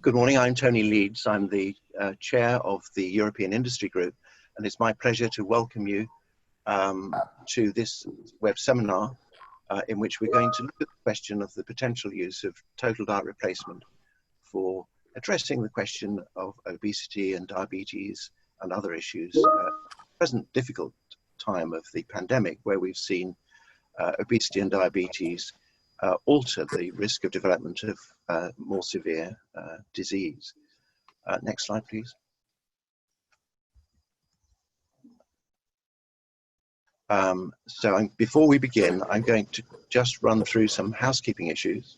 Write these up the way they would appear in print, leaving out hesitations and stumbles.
Good morning, I'm Tony Leeds. I'm the chair of the European Industry Group, and it's my pleasure to welcome you to this web seminar in which we're going to look at the question of the potential use of total diet replacement for addressing the question of obesity and diabetes and other issues at the present difficult time of the pandemic, where we've seen obesity and diabetes alter the risk of development of more severe disease. Next slide, please. Before we begin, I'm going to just run through some housekeeping issues.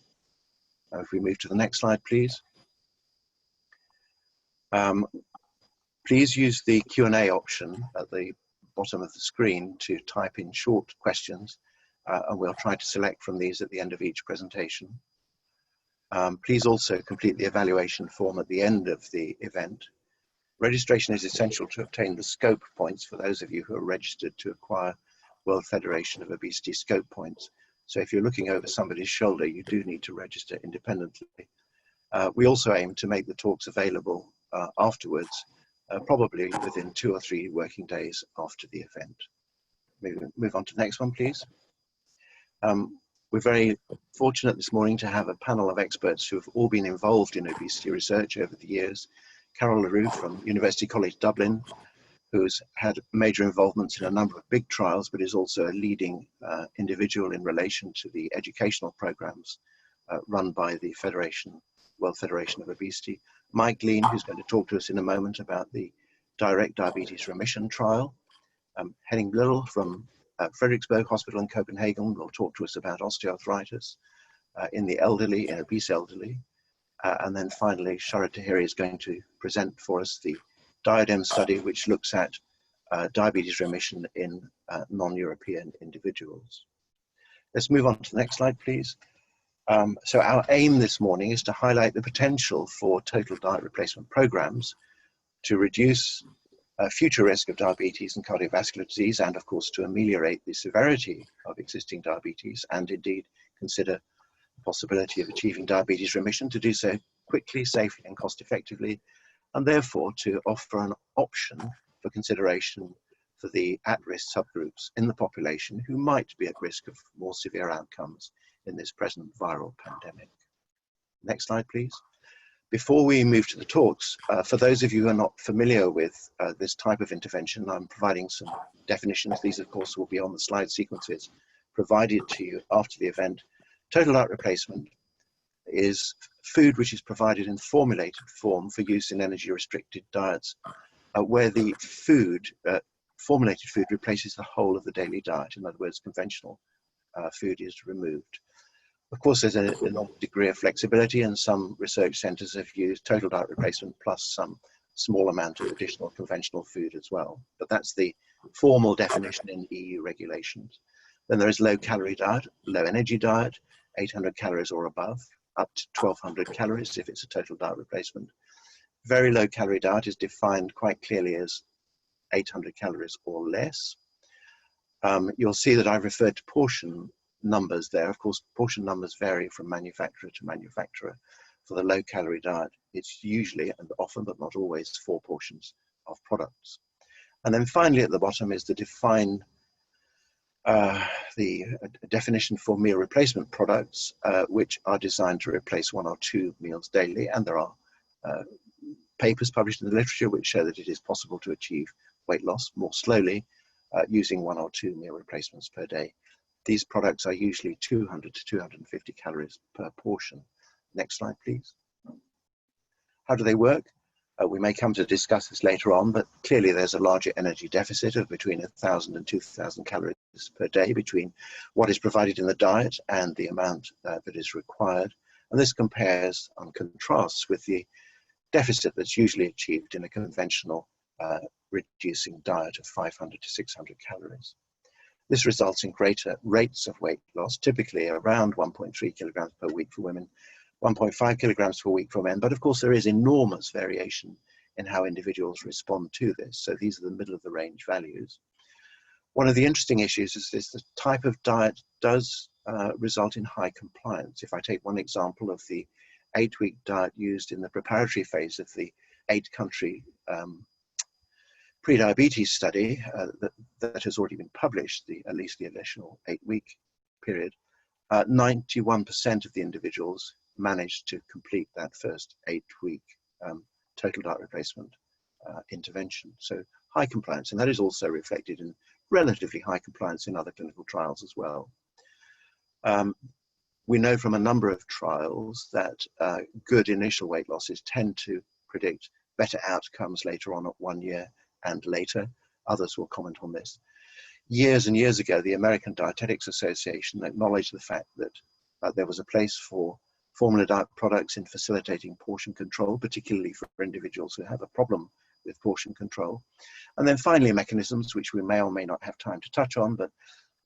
If we move to the next slide, please. Please use the Q&A option at the bottom of the screen to type in short questions, and we'll try to select from these at the end of each presentation. Please also complete the evaluation form at the end of the event. Registration is essential to obtain the SCOPE points for those of you who are registered to acquire World Federation of Obesity SCOPE points. So if you're looking over somebody's shoulder, you do need to register independently. We also aim to make the talks available afterwards, probably within 2 or 3 working days after the event. Move on to the next one, please. We're very fortunate this morning to have a panel of experts who have all been involved in obesity research over the years. Carel le Roux from University College Dublin, who's had major involvements in a number of big trials, but is also a leading individual in relation to the educational programs run by the World Federation of Obesity. Mike Lean, who's going to talk to us in a moment about the direct diabetes remission trial. Henning Bliddal from Frederiksberg Hospital in Copenhagen will talk to us about osteoarthritis in the elderly, in obese elderly. And then finally, Shahrad Taheri is going to present for us the DIADEM study, which looks at diabetes remission in non-European individuals. Let's move on to the next slide, please. So our aim this morning is to highlight the potential for total diet replacement programs to reduce future risk of diabetes and cardiovascular disease, and of course to ameliorate the severity of existing diabetes, and indeed consider the possibility of achieving diabetes remission, to do so quickly, safely and cost effectively, and therefore to offer an option for consideration for the at-risk subgroups in the population who might be at risk of more severe outcomes in this present viral pandemic. Next slide, please. Before we move to the talks, for those of you who are not familiar with this type of intervention, I'm providing some definitions. These, of course, will be on the slide sequences provided to you after the event. Total diet replacement is food which is provided in formulated form for use in energy-restricted diets, where the formulated food replaces the whole of the daily diet. In other words, conventional food is removed. Of course, there's an enormous degree of flexibility, and some research centres have used total diet replacement plus some small amount of additional conventional food as well. But that's the formal definition in EU regulations. Then there is low-calorie diet, low-energy diet, 800 calories or above, up to 1,200 calories if it's a total diet replacement. Very low-calorie diet is defined quite clearly as 800 calories or less. You'll see that I've referred to portion numbers there. Of course, portion numbers vary from manufacturer to manufacturer. For the low-calorie diet, it's usually and often, but not always, 4 portions of products. And then finally at the bottom is the definition for meal replacement products, which are designed to replace 1 or 2 meals daily. And there are papers published in the literature which show that it is possible to achieve weight loss more slowly using 1 or 2 meal replacements per day. These products are usually 200 to 250 calories per portion. Next slide, please. How do they work? We may come to discuss this later on, but clearly there's a larger energy deficit of between 1,000 and 2,000 calories per day between what is provided in the diet and the amount that is required. And this compares and contrasts with the deficit that's usually achieved in a conventional reducing diet of 500 to 600 calories. This results in greater rates of weight loss, typically around 1.3 kilograms per week for women, 1.5 kilograms per week for men. But of course, there is enormous variation in how individuals respond to this. So these are the middle of the range values. One of the interesting issues is this: the type of diet does result in high compliance. If I take one example of the 8-week diet used in the preparatory phase of the 8-country pre-diabetes study that has already been published, at least the additional 8-week period, 91% of the individuals managed to complete that first 8-week total diet replacement intervention. So high compliance, and that is also reflected in relatively high compliance in other clinical trials as well. We know from a number of trials that good initial weight losses tend to predict better outcomes later on at 1 year and later. Others will comment on this. Years and years ago, the American Dietetics Association acknowledged the fact that there was a place for formula diet products in facilitating portion control, particularly for individuals who have a problem with portion control. And then finally, mechanisms, which we may or may not have time to touch on, but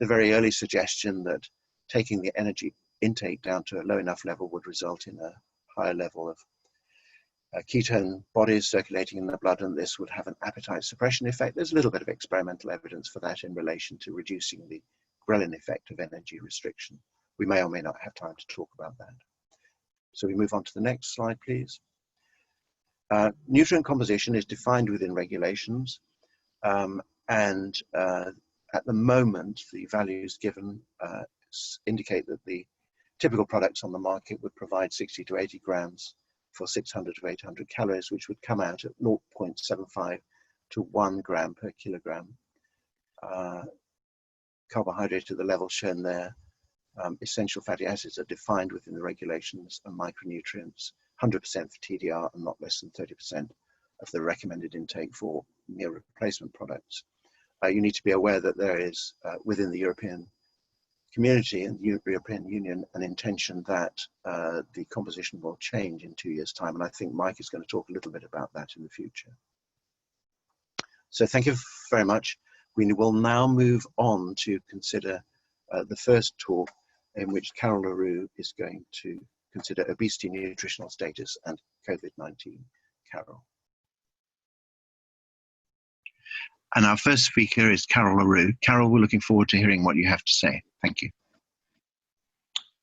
the very early suggestion that taking the energy intake down to a low enough level would result in a higher level of ketone bodies circulating in the blood, and this would have an appetite suppression effect. There's a little bit of experimental evidence for that in relation to reducing the ghrelin effect of energy restriction. We may or may not have time to talk about that. So we move on to the next slide, please. Nutrient composition is defined within regulations, and at the moment, the values given indicate that the typical products on the market would provide 60 to 80 grams for 600 to 800 calories, which would come out at 0.75 to 1 gram per kilogram. Carbohydrate at the level shown there. Essential fatty acids are defined within the regulations, and micronutrients, 100% for TDR and not less than 30% of the recommended intake for meal replacement products. You need to be aware that there is within the European community and the European Union an intention that the composition will change in 2 years' time, and I think Mike is going to talk a little bit about that in the future. So thank you very much. We will now move on to consider the first talk, in which Carel le Roux is going to consider obesity nutritional status and COVID-19. Carel. And our first speaker is Carel le Roux. Carel, we're looking forward to hearing what you have to say. Thank you.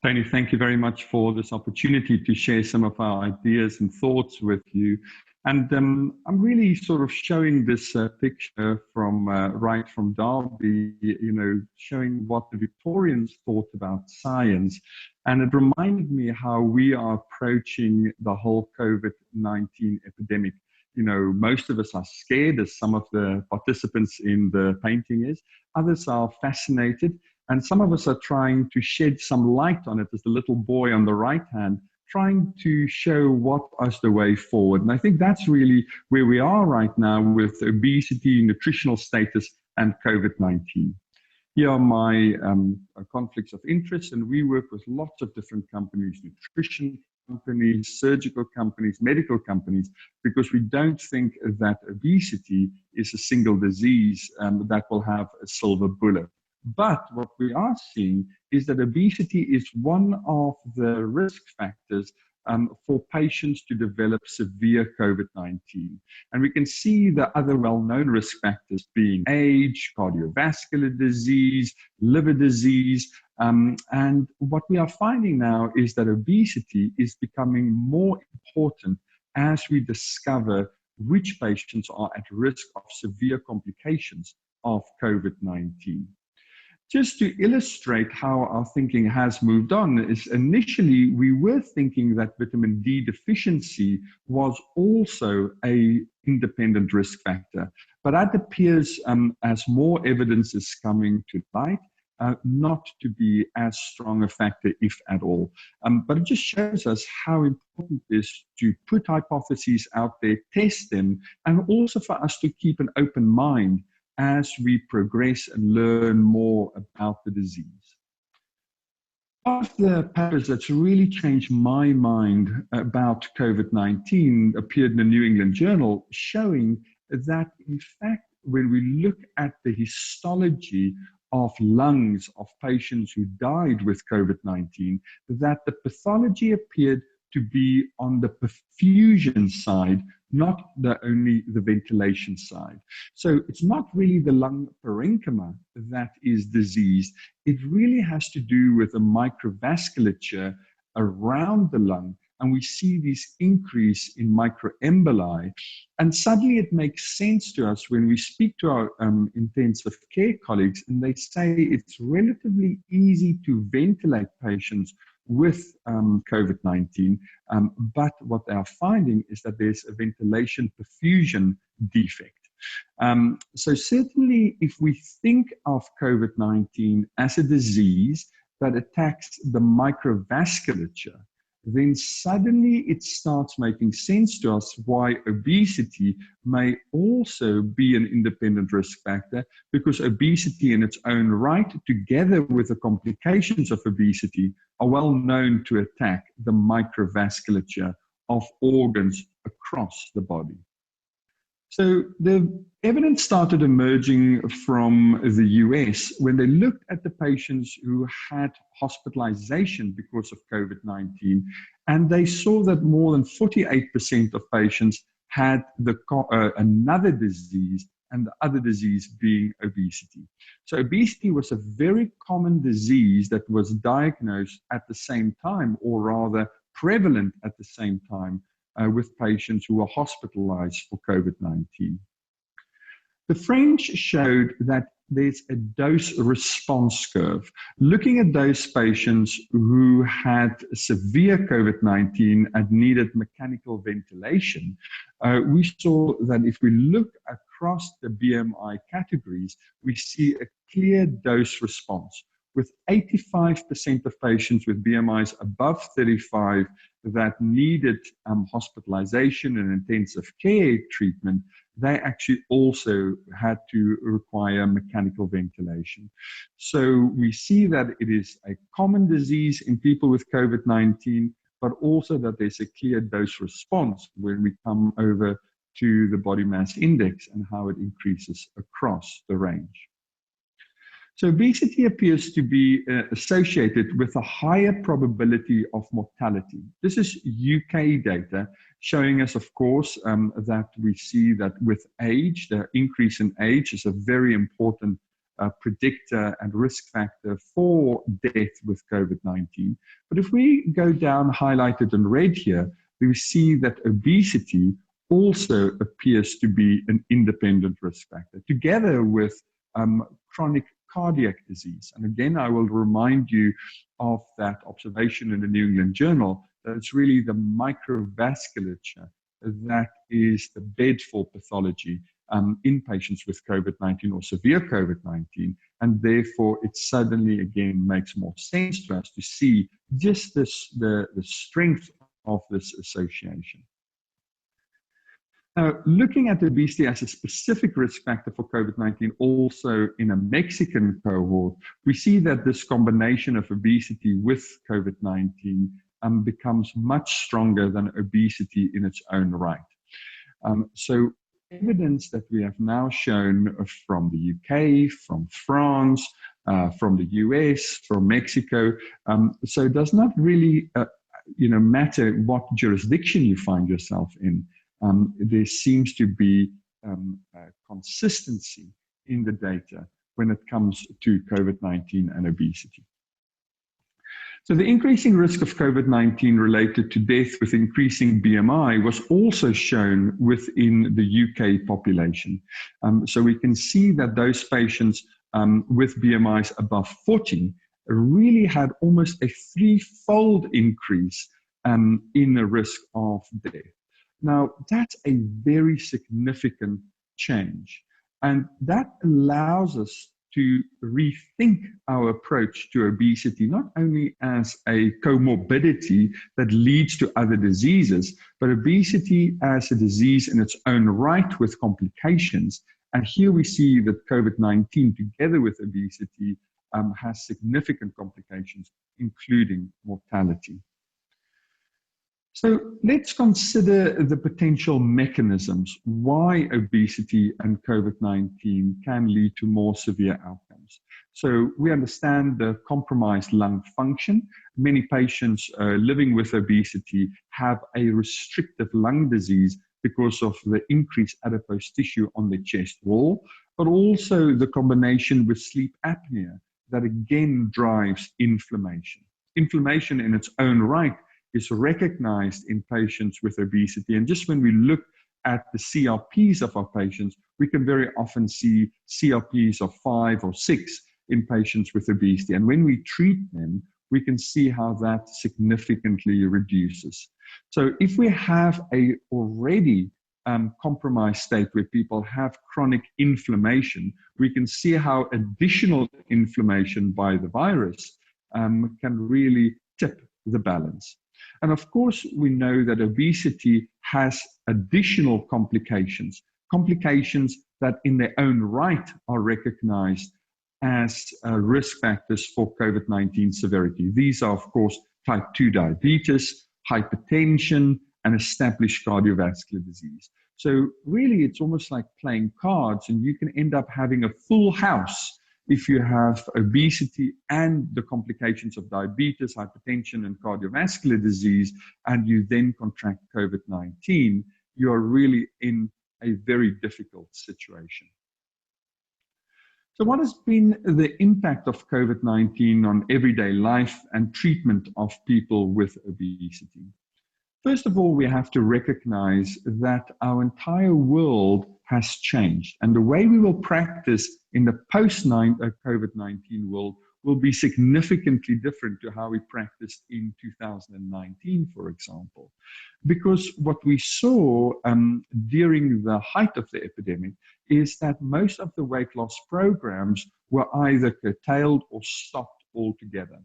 Tony, thank you very much for this opportunity to share some of our ideas and thoughts with you. And I'm really sort of showing this picture from right from Derby, you know, showing what the Victorians thought about science. And it reminded me how we are approaching the whole COVID-19 epidemic. You know, most of us are scared, as some of the participants in the painting is. Others are fascinated. And some of us are trying to shed some light on it, as the little boy on the right hand, trying to show what is the way forward. And I think that's really where we are right now with obesity, nutritional status, and COVID-19. Here are my conflicts of interest, and we work with lots of different companies, nutrition companies, surgical companies, medical companies, because we don't think that obesity is a single disease that will have a silver bullet. But what we are seeing is that obesity is one of the risk factors for patients to develop severe COVID-19. And we can see the other well-known risk factors being age, cardiovascular disease, liver disease. And what we are finding now is that obesity is becoming more important as we discover which patients are at risk of severe complications of COVID-19. Just to illustrate how our thinking has moved on, is initially we were thinking that vitamin D deficiency was also an independent risk factor. But that appears, as more evidence is coming to light, not to be as strong a factor, if at all. But it just shows us how important it is to put hypotheses out there, test them, and also for us to keep an open mind as we progress and learn more about the disease. One of the papers that's really changed my mind about COVID-19 appeared in the New England Journal, showing that, in fact, when we look at the histology of lungs of patients who died with COVID-19, that the pathology appeared to be on the perfusion side, not only the ventilation side. So it's not really the lung parenchyma that is diseased. It really has to do with the microvasculature around the lung and we see this increase in microemboli. And suddenly it makes sense to us when we speak to our intensive care colleagues, and they say it's relatively easy to ventilate patients with COVID-19, but what they are finding is that there's a ventilation perfusion defect. So certainly if we think of COVID-19 as a disease that attacks the microvasculature, then suddenly it starts making sense to us why obesity may also be an independent risk factor, because obesity in its own right, together with the complications of obesity, are well known to attack the microvasculature of organs across the body. So the evidence started emerging from the US when they looked at the patients who had hospitalization because of COVID-19, and they saw that more than 48% of patients had another disease, and the other disease being obesity. So obesity was a very common disease that was diagnosed at the same time, or rather prevalent at the same time, with patients who were hospitalized for COVID-19. The French showed that there's a dose response curve. Looking at those patients who had severe COVID-19 and needed mechanical ventilation, we saw that if we look across the BMI categories, we see a clear dose response, with 85% of patients with BMIs above 35 that needed hospitalization and intensive care treatment. They actually also had to require mechanical ventilation. So we see that it is a common disease in people with COVID-19, but also that there's a clear dose response when we come over to the body mass index and how it increases across the range. So obesity appears to be associated with a higher probability of mortality. This is UK data showing us, of course, that we see that with age, the increase in age is a very important predictor and risk factor for death with COVID-19. But if we go down, highlighted in red here, we see that obesity also appears to be an independent risk factor, together with chronic cardiac disease. And again, I will remind you of that observation in the New England Journal, that it's really the microvasculature that is the bed for pathology in patients with COVID-19 or severe COVID-19. And therefore, it suddenly, again, makes more sense to us to see just this, the strength of this association. Now, looking at obesity as a specific risk factor for COVID-19, also in a Mexican cohort, we see that this combination of obesity with COVID-19 becomes much stronger than obesity in its own right. So evidence that we have now shown from the UK, from France, from the US, from Mexico, so it does not really matter what jurisdiction you find yourself in. There seems to be consistency in the data when it comes to COVID-19 and obesity. So the increasing risk of COVID-19 related to death with increasing BMI was also shown within the UK population. So we can see that those patients with BMIs above 40 really had almost a threefold increase in the risk of death. Now, that's a very significant change, and that allows us to rethink our approach to obesity, not only as a comorbidity that leads to other diseases, but obesity as a disease in its own right with complications. And here we see that COVID-19, together with obesity, has significant complications, including mortality. So let's consider the potential mechanisms why obesity and COVID-19 can lead to more severe outcomes. So we understand the compromised lung function. Many patients living with obesity have a restrictive lung disease because of the increased adipose tissue on the chest wall, but also the combination with sleep apnea that again drives inflammation. Inflammation in its own right is recognized in patients with obesity. And just when we look at the CRPs of our patients, we can very often see CRPs of 5 or 6 in patients with obesity. And when we treat them, we can see how that significantly reduces. So if we have a already compromised state where people have chronic inflammation, we can see how additional inflammation by the virus can really tip the balance. And of course, we know that obesity has additional complications, complications that in their own right are recognized as risk factors for COVID-19 severity. These are, of course, type 2 diabetes, hypertension, and established cardiovascular disease. So really, it's almost like playing cards, and you can end up having a full house if you have obesity and the complications of diabetes, hypertension, and cardiovascular disease, and you then contract COVID-19, you are really in a very difficult situation. So what has been the impact of COVID-19 on everyday life and treatment of people with obesity? First of all, we have to recognize that our entire world has changed, and the way we will practice in the post-COVID-19 world will be significantly different to how we practiced in 2019, for example. Because what we saw during the height of the epidemic is that most of the weight loss programs were either curtailed or stopped altogether.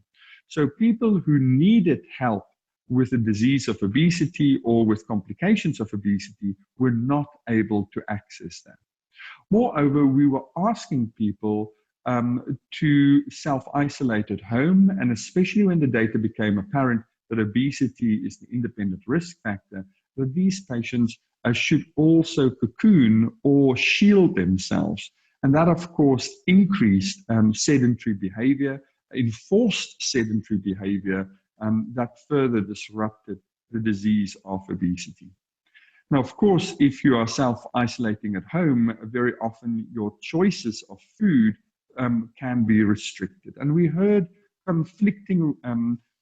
So people who needed help with the disease of obesity or with complications of obesity were not able to access that. Moreover, we were asking people to self-isolate at home, and especially when the data became apparent that obesity is the independent risk factor, that these patients should also cocoon or shield themselves. And that, of course, increased sedentary behavior, enforced sedentary behavior, that further disrupted the disease of obesity. Now, of course, if you are self-isolating at home, very often your choices of food can be restricted. And we heard conflicting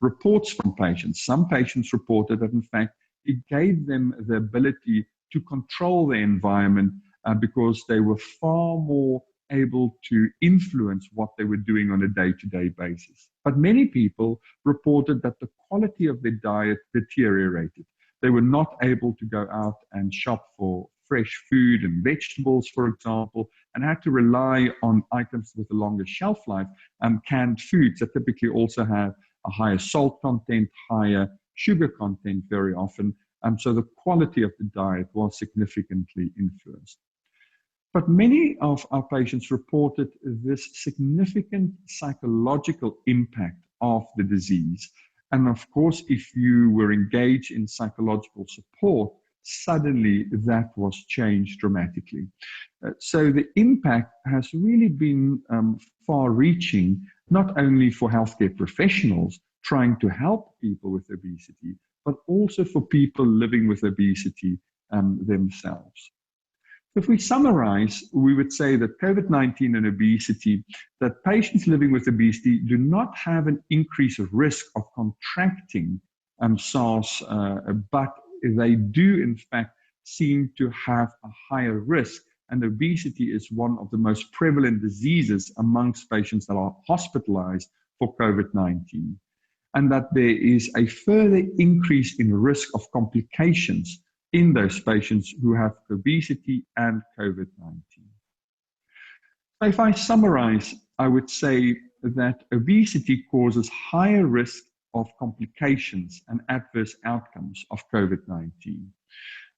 reports from patients. Some patients reported that, in fact, it gave them the ability to control their environment because they were far more able to influence what they were doing on a day-to-day basis. But many people reported that the quality of their diet deteriorated. They were not able to go out and shop for fresh food and vegetables, for example, and had to rely on items with a longer shelf life, canned foods that typically also have a higher salt content, higher sugar content very often. So the quality of the diet was significantly influenced. But many of our patients reported this significant psychological impact of the disease. And of course, if you were engaged in psychological support, suddenly that was changed dramatically. So the impact has really been far-reaching, not only for healthcare professionals trying to help people with obesity, but also for people living with obesity themselves. If we summarize, we would say that COVID-19 and obesity, that patients living with obesity do not have an increased risk of contracting SARS, but they do, in fact, seem to have a higher risk. And obesity is one of the most prevalent diseases amongst patients that are hospitalized for COVID-19. And that there is a further increase in risk of complications in those patients who have obesity and COVID-19. So if I summarize, I would say that obesity causes higher risk of complications and adverse outcomes of COVID-19.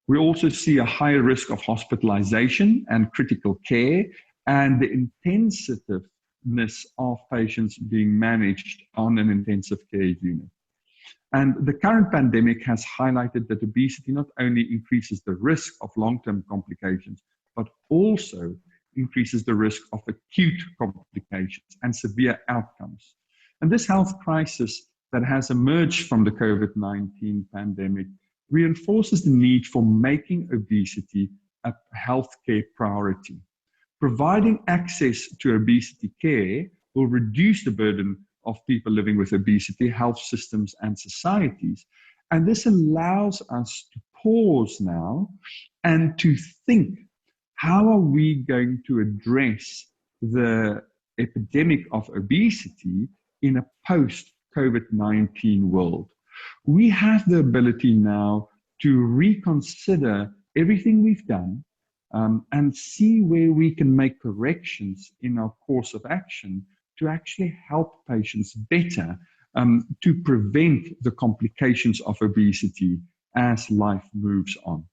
We also see a higher risk of hospitalization and critical care, and the intensiveness of patients being managed on an intensive care unit. And the current pandemic has highlighted that obesity not only increases the risk of long-term complications, but also increases the risk of acute complications and severe outcomes. And this health crisis that has emerged from the COVID-19 pandemic reinforces the need for making obesity a healthcare priority. Providing access to obesity care will reduce the burden of people living with obesity, health systems, and societies. And this allows us to pause now and to think, how are we going to address the epidemic of obesity in a post-COVID-19 world? We have the ability now to reconsider everything we've done and see where we can make corrections in our course of action to actually help patients better to prevent the complications of obesity as life moves on.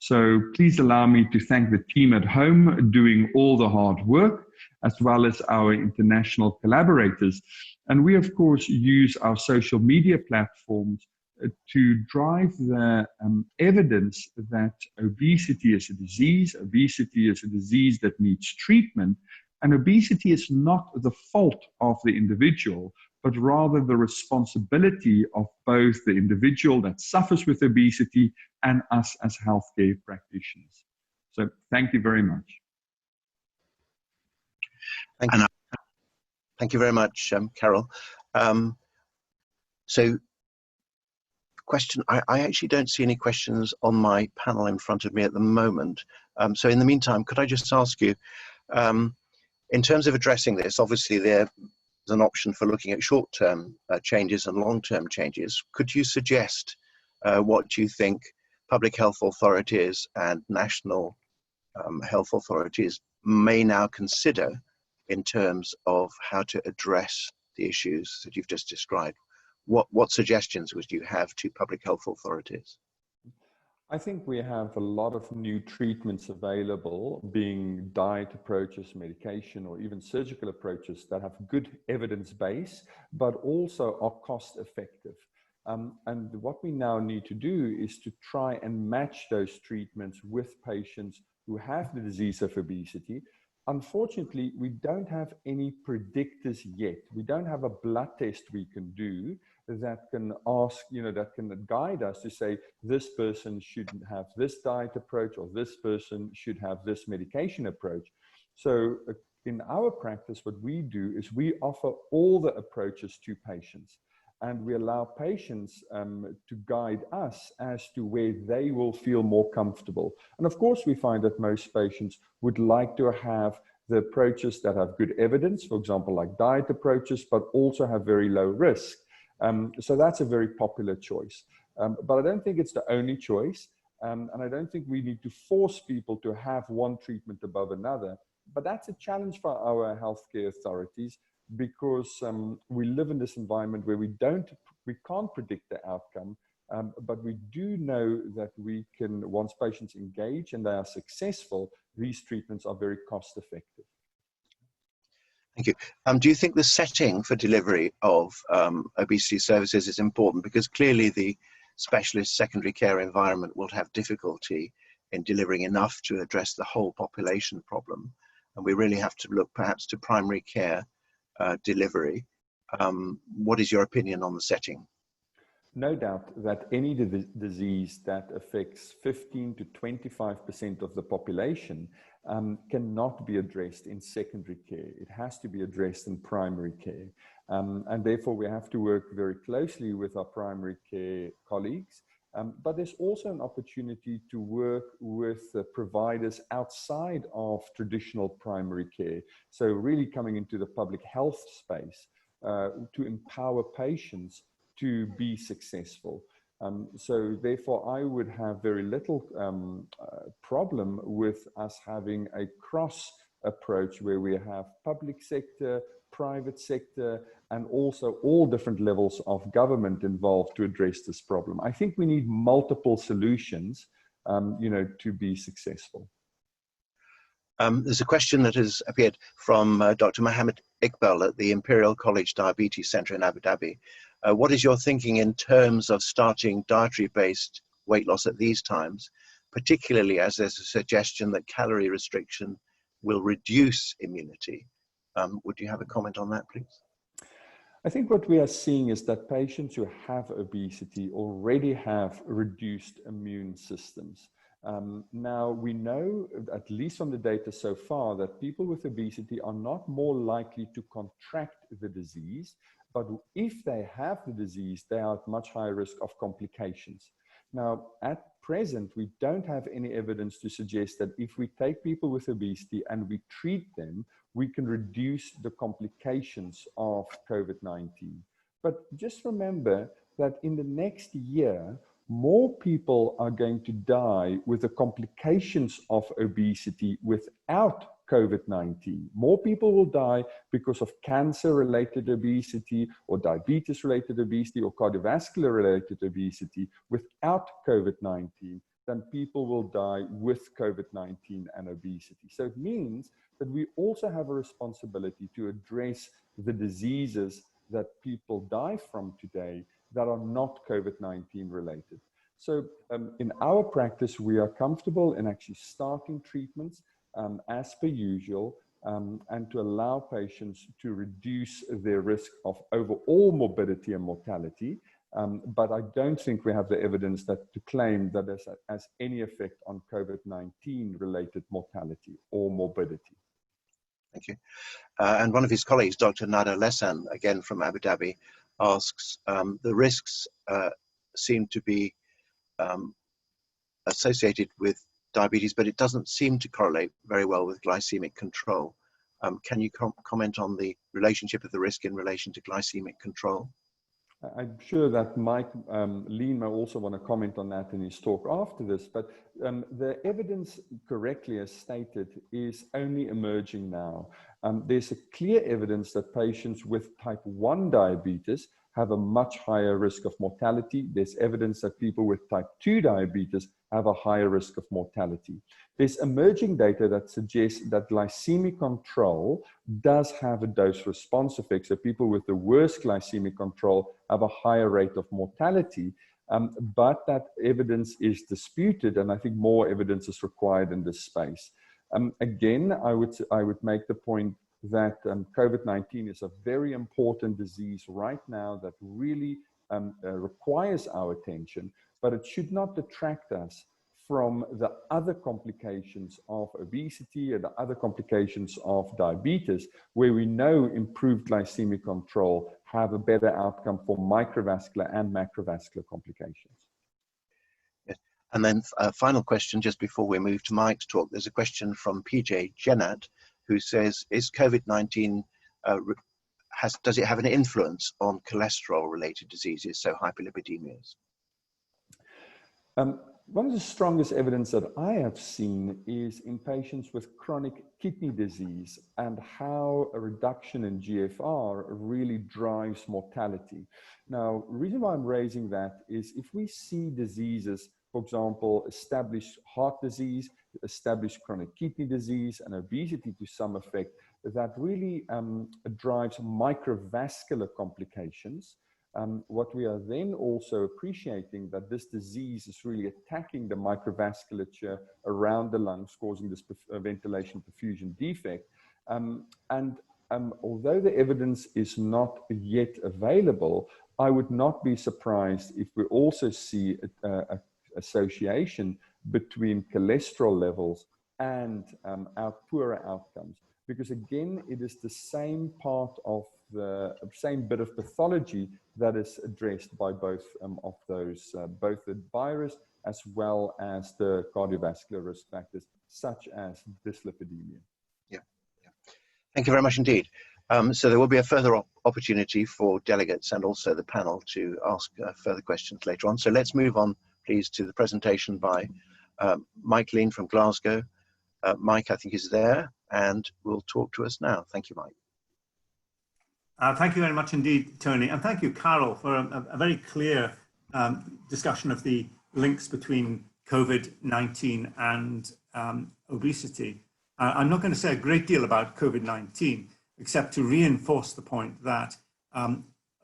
So please allow me to thank the team at home doing all the hard work, as well as our international collaborators. And we, of course, use our social media platforms to drive the evidence that obesity is a disease that needs treatment, and obesity is not the fault of the individual, but rather the responsibility of both the individual that suffers with obesity and us as healthcare practitioners. So thank you very much. Thank you very much, Carel. So question, I actually don't see any questions on my panel in front of me at the moment. So in the meantime, could I just ask you, in terms of addressing this, obviously there's an option for looking at short-term changes and long-term changes. Could you suggest what you think public health authorities and national health authorities may now consider in terms of how to address the issues that you've just described? What suggestions would you have to public health authorities? I think we have a lot of new treatments available, being diet approaches, medication, or even surgical approaches that have good evidence base, but also are cost effective. And what we now need to do is to try and match those treatments with patients who have the disease of obesity. Unfortunately, we don't have any predictors yet. We don't have a blood test we can do that can ask, that can guide us to say, this person shouldn't have this diet approach, or this person should have this medication approach. So in our practice, what we do is we offer all the approaches to patients, and we allow patients to guide us as to where they will feel more comfortable. And of course, we find that most patients would like to have the approaches that have good evidence, for example, like diet approaches, but also have very low risk. So that's a very popular choice. But I don't think it's the only choice. And I don't think we need to force people to have one treatment above another. But that's a challenge for our healthcare authorities, because we live in this environment where we can't predict the outcome. But we do know that we can, once patients engage and they are successful, these treatments are very cost effective. Thank you. Do you think the setting for delivery of obesity services is important? Because clearly the specialist secondary care environment will have difficulty in delivering enough to address the whole population problem. And we really have to look perhaps to primary care delivery. What is your opinion on the setting? No doubt that any disease that affects 15 to 25% of the population cannot be addressed in secondary care. It has to be addressed in primary care. And therefore, we have to work very closely with our primary care colleagues. But there's also an opportunity to work with providers outside of traditional primary care. So really coming into the public health space to empower patients to be successful. So therefore, I would have very little problem with us having a cross approach where we have public sector, private sector, and also all different levels of government involved to address this problem. I think we need multiple solutions, to be successful. There's a question that has appeared from Dr. Mohammed Iqbal at the Imperial College Diabetes Center in Abu Dhabi. What is your thinking in terms of starting dietary-based weight loss at these times, particularly as there's a suggestion that calorie restriction will reduce immunity? Would you have a comment on that, please? I think what we are seeing is that patients who have obesity already have reduced immune systems. Now, we know, at least from the data so far, that people with obesity are not more likely to contract the disease, but if they have the disease, they are at much higher risk of complications. Now, at present, we don't have any evidence to suggest that if we take people with obesity and we treat them, we can reduce the complications of COVID-19. But just remember that in the next year, more people are going to die with the complications of obesity without COVID-19. More people will die because of cancer-related obesity or diabetes-related obesity or cardiovascular-related obesity without COVID-19 than people will die with COVID-19 and obesity. So it means that we also have a responsibility to address the diseases that people die from today that are not COVID-19 related. So in our practice, we are comfortable in actually starting treatments as per usual, and to allow patients to reduce their risk of overall morbidity and mortality. But I don't think we have the evidence that to claim that this has any effect on COVID-19 related mortality or morbidity. Thank you. And one of his colleagues, Dr. Nada Lesan, again from Abu Dhabi, asks, the risks seem to be associated with diabetes, but it doesn't seem to correlate very well with glycemic control. Can you comment on the relationship of the risk in relation to glycemic control? I'm sure that Mike Lean may also want to comment on that in his talk after this, but the evidence, correctly as stated, is only emerging now. There's a clear evidence that patients with type 1 diabetes have a much higher risk of mortality. There's evidence that people with type 2 diabetes have a higher risk of mortality. There's emerging data that suggests that glycemic control does have a dose-response effect. So people with the worst glycemic control have a higher rate of mortality, but that evidence is disputed, and I think more evidence is required in this space. Again, I would make the point that COVID-19 is a very important disease right now that really requires our attention, but it should not detract us from the other complications of obesity and the other complications of diabetes, where we know improved glycemic control have a better outcome for microvascular and macrovascular complications. Yes. And then a final question just before we move to Mike's talk. There's a question from PJ Jennat, who says, is COVID-19, does it have an influence on cholesterol-related diseases, so hyperlipidemias? One of the strongest evidence that I have seen is in patients with chronic kidney disease and how a reduction in GFR really drives mortality. Now, the reason why I'm raising that is if we see diseases, for example, established heart disease, established chronic kidney disease, and obesity to some effect, that really drives microvascular complications. What we are then also appreciating that this disease is really attacking the microvasculature around the lungs, causing this ventilation perfusion defect. Although the evidence is not yet available, I would not be surprised if we also see a association between cholesterol levels and our poorer outcomes. Because again, it is the same part of the same bit of pathology that is addressed by both of those, both the virus as well as the cardiovascular risk factors, such as dyslipidemia. Yeah. Thank you very much indeed. So there will be a further opportunity for delegates and also the panel to ask further questions later on. So let's move on, please, to the presentation by Mike Lean from Glasgow. Mike, I think, is there and will talk to us now. Thank you, Mike. Thank you very much indeed, Tony. And thank you, Carel, for a very clear discussion of the links between COVID-19 and obesity. I'm not going to say a great deal about COVID-19, except to reinforce the point that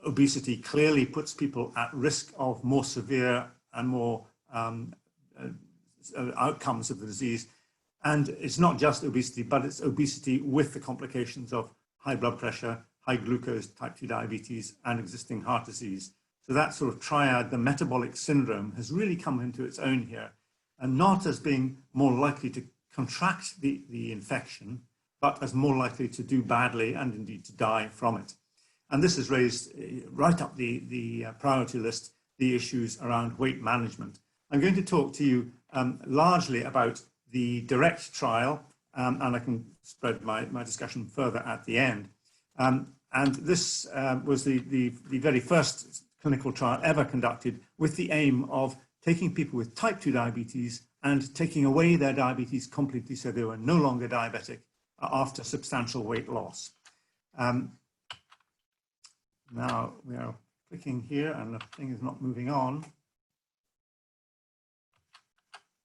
obesity clearly puts people at risk of more severe and more outcomes of the disease. And it's not just obesity, but it's obesity with the complications of high blood pressure, high glucose, type 2 diabetes, and existing heart disease. So that sort of triad, the metabolic syndrome, has really come into its own here, and not as being more likely to contract the infection, but as more likely to do badly and indeed to die from it. And this has raised right up the priority list the issues around weight management. I'm going to talk to you largely about the DIRECT trial, and I can spread my discussion further at the end. And this was the very first clinical trial ever conducted with the aim of taking people with type 2 diabetes and taking away their diabetes completely so they were no longer diabetic after substantial weight loss. Now we are clicking here and the thing is not moving on.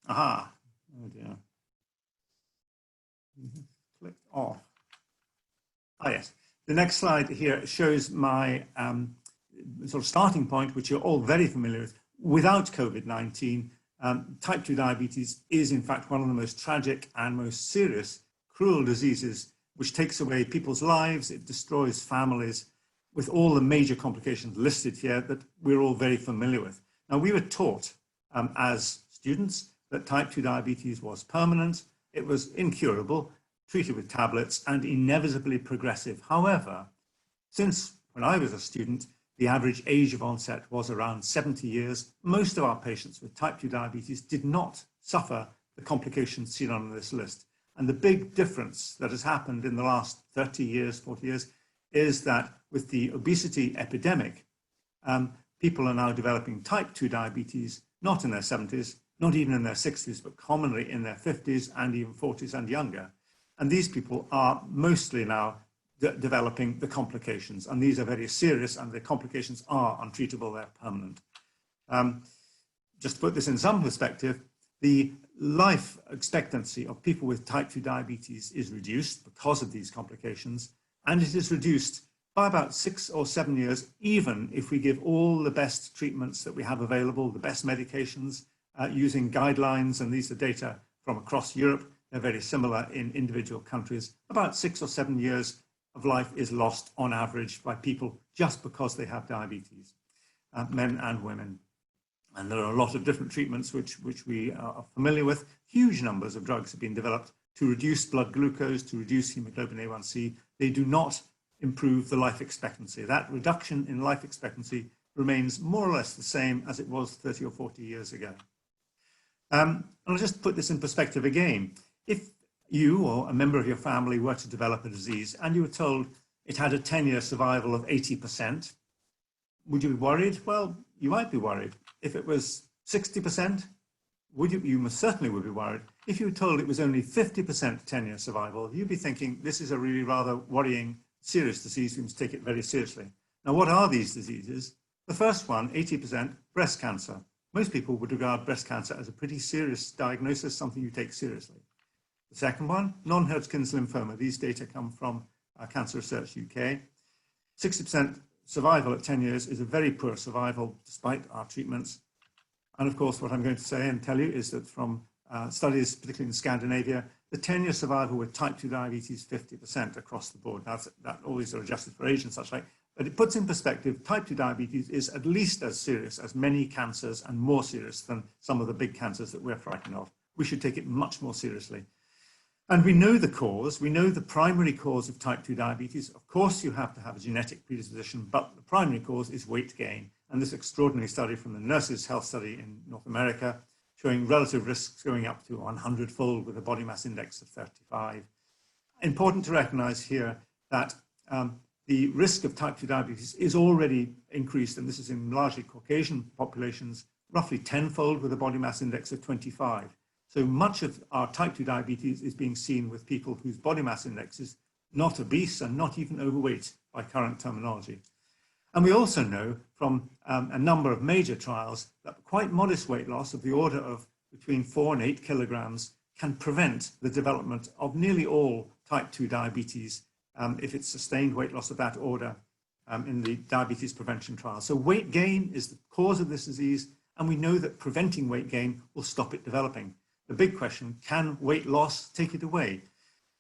Aha, oh dear. Clicked off. Ah, yes. The next slide here shows my sort of starting point, which you're all very familiar with. Without COVID-19, type 2 diabetes is in fact one of the most tragic and most serious, cruel diseases, which takes away people's lives, it destroys families, with all the major complications listed here that we're all very familiar with. Now, we were taught as students that type 2 diabetes was permanent, it was incurable, treated with tablets, and inevitably progressive. However, since when I was a student, the average age of onset was around 70 years. Most of our patients with type 2 diabetes did not suffer the complications seen on this list. And the big difference that has happened in the last 30 years, 40 years, is that with the obesity epidemic, people are now developing type 2 diabetes, not in their 70s, not even in their 60s, but commonly in their 50s and even 40s and younger. And these people are mostly now developing the complications, and these are very serious, and the complications are untreatable, they're permanent. Just to put this in some perspective, the life expectancy of people with type 2 diabetes is reduced because of these complications, and it is reduced by about 6 or 7 years, even if we give all the best treatments that we have available, the best medications, using guidelines, and these are data from across Europe. They're very similar in individual countries. About 6 or 7 years of life is lost on average by people just because they have diabetes, men and women. And there are a lot of different treatments which we are familiar with. Huge numbers of drugs have been developed to reduce blood glucose, to reduce hemoglobin A1C. They do not improve the life expectancy. That reduction in life expectancy remains more or less the same as it was 30 or 40 years ago. And I'll just put this in perspective again. If you or a member of your family were to develop a disease and you were told it had a 10-year survival of 80%, would you be worried? Well, you might be worried. If it was 60%, you most certainly would be worried. If you were told it was only 50% 10-year survival, you'd be thinking this is a really rather worrying, serious disease. We must take it very seriously. Now, what are these diseases? The first one, 80%, breast cancer. Most people would regard breast cancer as a pretty serious diagnosis, something you take seriously. The second one, non-Hodgkin's lymphoma. These data come from Cancer Research UK. 60% survival at 10 years is a very poor survival despite our treatments. And of course, what I'm going to say and tell you is that from studies, particularly in Scandinavia, the 10-year survival with type 2 diabetes, 50% across the board. Now, that always are adjusted for age and such like, but it puts in perspective, type 2 diabetes is at least as serious as many cancers and more serious than some of the big cancers that we're frightened of. We should take it much more seriously. And we know the cause, we know the primary cause of type 2 diabetes. Of course, you have to have a genetic predisposition, but the primary cause is weight gain. And this extraordinary study from the Nurses' Health Study in North America, showing relative risks going up to 100-fold with a body mass index of 35. Important to recognize here that the risk of type 2 diabetes is already increased, and this is in largely Caucasian populations, roughly 10-fold with a body mass index of 25. So much of our type 2 diabetes is being seen with people whose body mass index is not obese and not even overweight by current terminology. And we also know from a number of major trials that quite modest weight loss of the order of between 4 and 8 kilograms can prevent the development of nearly all type 2 diabetes if it's sustained weight loss of that order in the diabetes prevention trial. So weight gain is the cause of this disease, and we know that preventing weight gain will stop it developing. The big question, can weight loss take it away?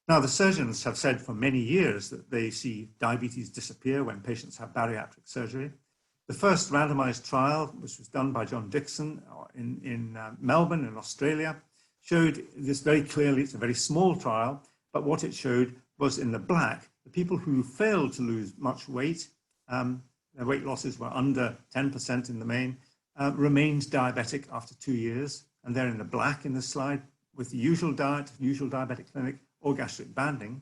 Now, the surgeons have said for many years that they see diabetes disappear when patients have bariatric surgery. The first randomized trial, which was done by John Dixon in Melbourne in Australia, showed this very clearly. It's a very small trial, but what it showed was in the black, the people who failed to lose much weight their weight losses were under 10% in the main, remained diabetic after 2 years, and they're in the black in this slide, with the usual diet, usual diabetic clinic, or gastric banding.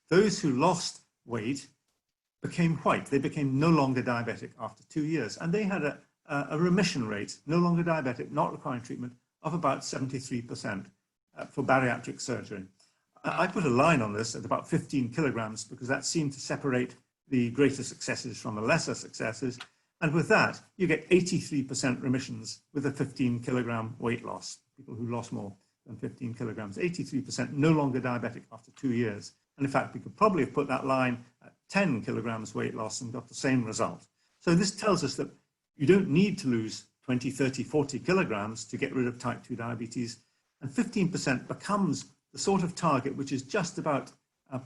Those who lost weight became white. They became no longer diabetic after 2 years, and they had a remission rate, no longer diabetic, not requiring treatment, of about 73% for bariatric surgery. I put a line on this at about 15 kilograms because that seemed to separate the greater successes from the lesser successes. And with that, you get 83% remissions with a 15 kilogram weight loss. People who lost more than 15 kilograms, 83% no longer diabetic after 2 years. And in fact, we could probably have put that line at 10 kilograms weight loss and got the same result. So this tells us that you don't need to lose 20, 30, 40 kilograms to get rid of type 2 diabetes. And 15% becomes the sort of target which is just about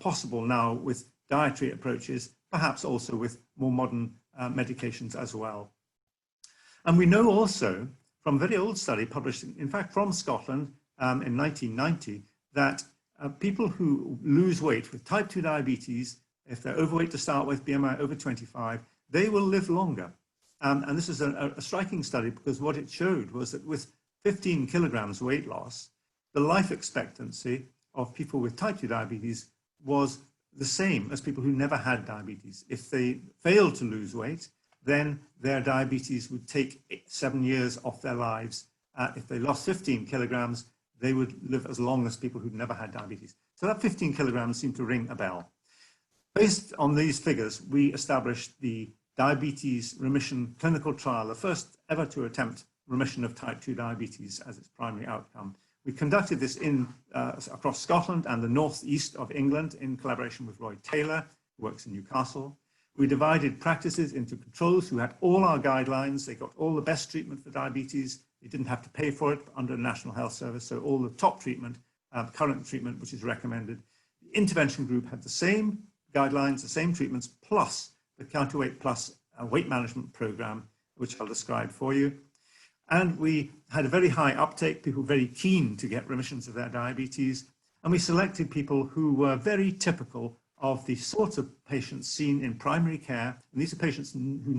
possible now with dietary approaches, perhaps also with more modern medications as well. And we know also from a very old study published, in fact, from Scotland in 1990, that people who lose weight with type 2 diabetes, if they're overweight to start with, BMI over 25, they will live longer. And this is a striking study because what it showed was that with 15 kilograms weight loss, the life expectancy of people with type 2 diabetes was the same as people who never had diabetes. If they failed to lose weight, then their diabetes would take 7 years off their lives. If they lost 15 kilograms, they would live as long as people who'd never had diabetes. So that 15 kilograms seemed to ring a bell. Based on these figures, we established the diabetes remission clinical trial, the first ever to attempt remission of type 2 diabetes as its primary outcome. We conducted this across Scotland and the northeast of England in collaboration with Roy Taylor, who works in Newcastle. We divided practices into controls who had all our guidelines. They got all the best treatment for diabetes. They didn't have to pay for it under the National Health Service, so all the top treatment, current treatment, which is recommended. The intervention group had the same guidelines, the same treatments, plus the Counterweight Plus weight management program, which I'll describe for you. And we had a very high uptake, people very keen to get remissions of their diabetes. And we selected people who were very typical of the sorts of patients seen in primary care. And these are patients who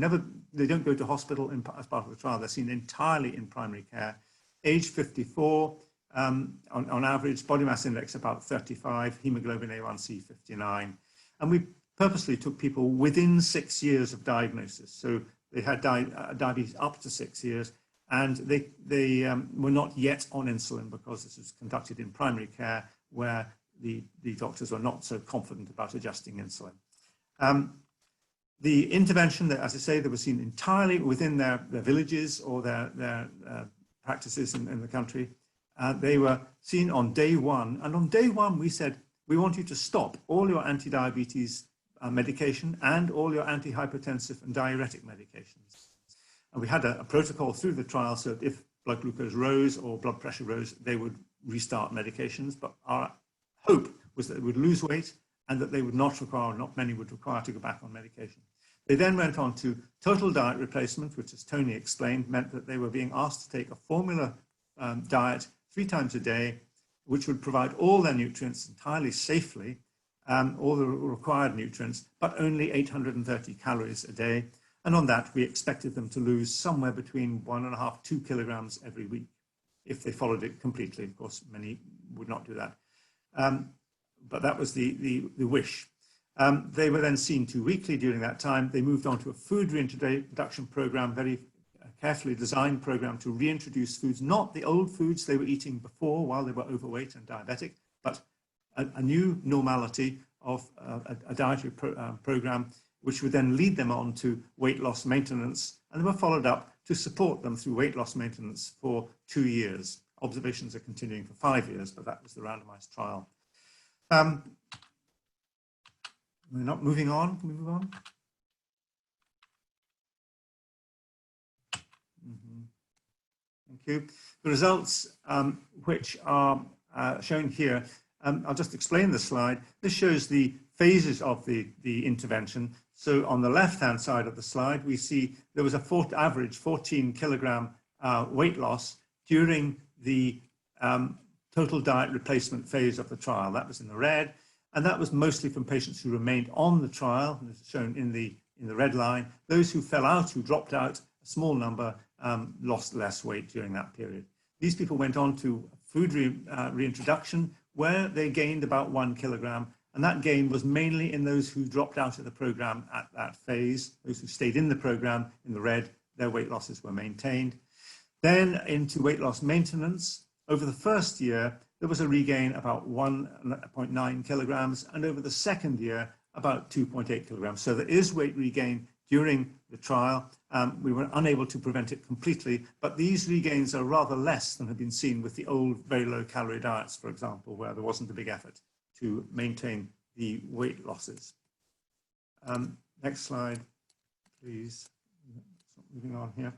they don't go to hospital as part of the trial. They're seen entirely in primary care. Age 54, on average, body mass index about 35, hemoglobin A1C 59. And we purposely took people within 6 years of diagnosis. So they had diabetes up to 6 years. And they were not yet on insulin because this was conducted in primary care where the doctors were not so confident about adjusting insulin. The intervention, that, as I say, they were seen entirely within their villages or their practices in the country. They were seen on day one. And on day one, we said, we want you to stop all your anti-diabetes medication and all your antihypertensive and diuretic medications. And we had a protocol through the trial so that if blood glucose rose or blood pressure rose, they would restart medications. But our hope was that they would lose weight and that they would not many would require to go back on medication. They then went on to total diet replacement, which, as Tony explained, meant that they were being asked to take a formula diet 3 times a day, which would provide all their nutrients entirely safely, all the required nutrients, but only 830 calories a day. And on that, we expected them to lose somewhere between 1.5 to 2 kilograms every week if they followed it completely. Of course, many would not do that. But that was the wish. They were then seen 2 weekly during that time. They moved on to a food reintroduction program, very carefully designed program to reintroduce foods, not the old foods they were eating before while they were overweight and diabetic, but a new normality of a dietary program, which would then lead them on to weight loss maintenance. And they were followed up to support them through weight loss maintenance for 2 years. Observations are continuing for 5 years, but that was the randomized trial. We're not moving on. Can we move on? Thank you. The results, which are shown here, I'll just explain the slide. This shows the phases of the intervention. So on the left-hand side of the slide, we see there was a average 14 kilogram weight loss during the total diet replacement phase of the trial. That was in the red, and that was mostly from patients who remained on the trial, and this is shown in the in the red line. Those who fell out, who dropped out, a small number, lost less weight during that period. These people went on to food reintroduction, where they gained about 1 kilogram, and that gain was mainly in those who dropped out of the program at that phase. Those who stayed in the program, in the red, their weight losses were maintained. Then into weight loss maintenance. Over the first year, there was a regain about 1.9 kilograms, and over the second year, about 2.8 kilograms. So there is weight regain during the trial. We were unable to prevent it completely, but these regains are rather less than have been seen with the old very low calorie diets, for example, where there wasn't a big effort to maintain the weight losses. Next slide, please. Moving on here.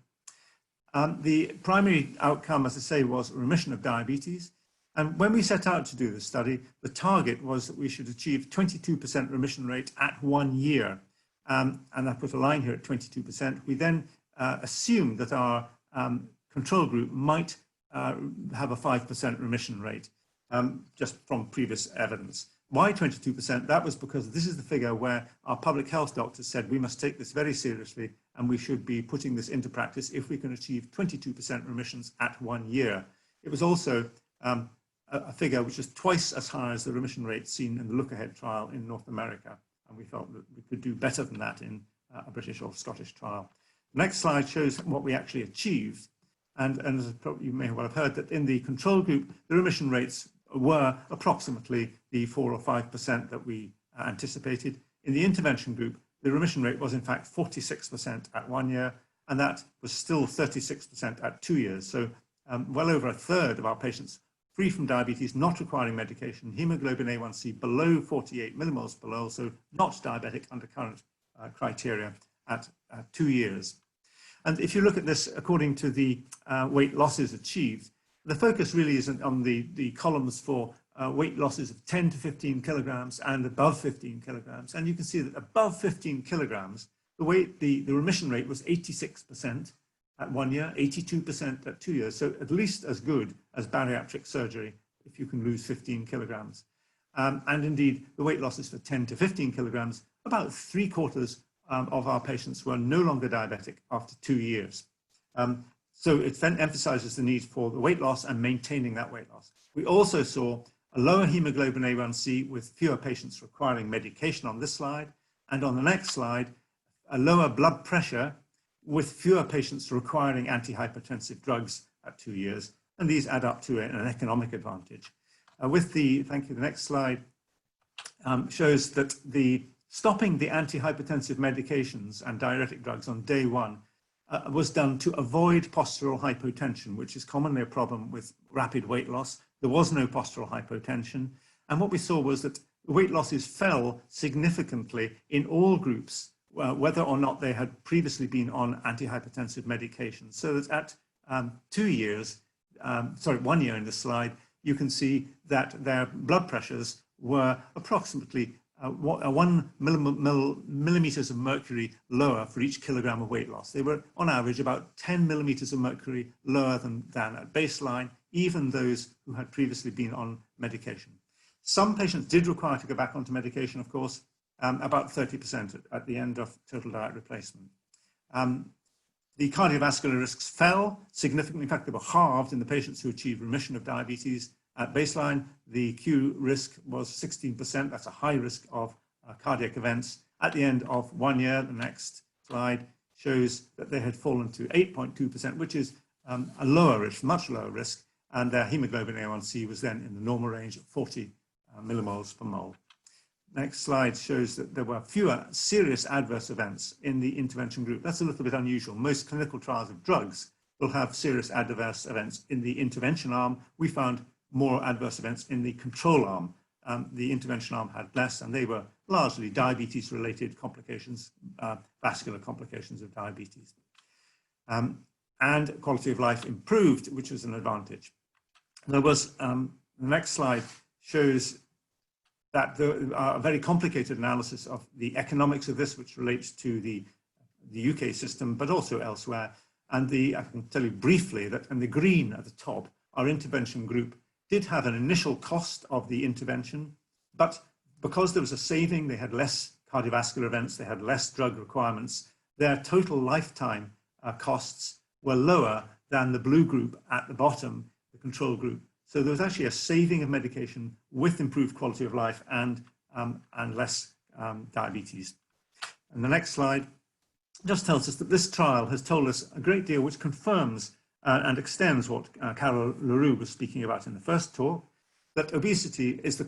The primary outcome, as I say, was remission of diabetes. And when we set out to do this study, the target was that we should achieve 22% remission rate at 1 year. And I put a line here at 22%. We then assumed that our control group might have a 5% remission rate, just from previous evidence. Why 22%? That was because this is the figure where our public health doctors said we must take this very seriously and we should be putting this into practice if we can achieve 22% remissions at 1 year. It was also a figure which is twice as high as the remission rate seen in the Look-Ahead trial in North America. And we felt that we could do better than that in a British or Scottish trial. The next slide shows what we actually achieved. And as you may well have heard, that in the control group, the remission rates were approximately the 4 or 5% that we anticipated. In the intervention group, the remission rate was in fact 46% at 1 year, and that was still 36% at 2 years. So well over a third of our patients free from diabetes, not requiring medication, hemoglobin A1C below 48 millimoles per mole, so not diabetic under current criteria at 2 years. And if you look at this according to the weight losses achieved, the focus really is on the columns for weight losses of 10 to 15 kilograms and above 15 kilograms. And you can see that above 15 kilograms, the remission rate was 86% at 1 year, 82% at 2 years. So at least as good as bariatric surgery if you can lose 15 kilograms. And indeed, the weight losses for 10 to 15 kilograms, about 3/4 of our patients were no longer diabetic after 2 years. So it then emphasizes the need for the weight loss and maintaining that weight loss. We also saw a lower hemoglobin A1C with fewer patients requiring medication on this slide. And on the next slide, a lower blood pressure with fewer patients requiring antihypertensive drugs at 2 years. And these add up to an economic advantage. Thank you, the next slide shows that stopping the antihypertensive medications and diuretic drugs on day 1 was done to avoid postural hypotension, which is commonly a problem with rapid weight loss. There was no postural hypotension. And what we saw was that weight losses fell significantly in all groups, whether or not they had previously been on antihypertensive medications. So that at 2 years, 1 year in this slide, you can see that their blood pressures were approximately 1 millimeters of mercury lower for each kilogram of weight loss. They were on average about 10 millimeters of mercury lower than at baseline, even those who had previously been on medication. Some patients did require to go back onto medication, of course, about 30% at the end of total diet replacement. The cardiovascular risks fell significantly. In fact, they were halved in the patients who achieved remission of diabetes. At baseline, the Q risk was 16%. That's a high risk of cardiac events. At the end of 1 year, the next slide shows that they had fallen to 8.2%, which is a lower risk, much lower risk, and their hemoglobin A1C was then in the normal range of 40 millimoles per mole. Next slide shows that there were fewer serious adverse events in the intervention group. That's a little bit unusual. Most clinical trials of drugs will have serious adverse events in the intervention arm. We found more adverse events in the control arm. The intervention arm had less, and they were largely diabetes-related complications, vascular complications of diabetes. And quality of life improved, which was an advantage. There was, the next slide shows that a very complicated analysis of the economics of this, which relates to the UK system, but also elsewhere. And I can tell you briefly that in the green at the top, our intervention group did have an initial cost of the intervention, but because there was a saving, they had less cardiovascular events, they had less drug requirements. Their total lifetime costs were lower than the blue group at the bottom, the control group. So there was actually a saving of medication with improved quality of life and less diabetes. And the next slide just tells us that this trial has told us a great deal, which confirms and extends what Carel le Roux was speaking about in the first talk, that obesity is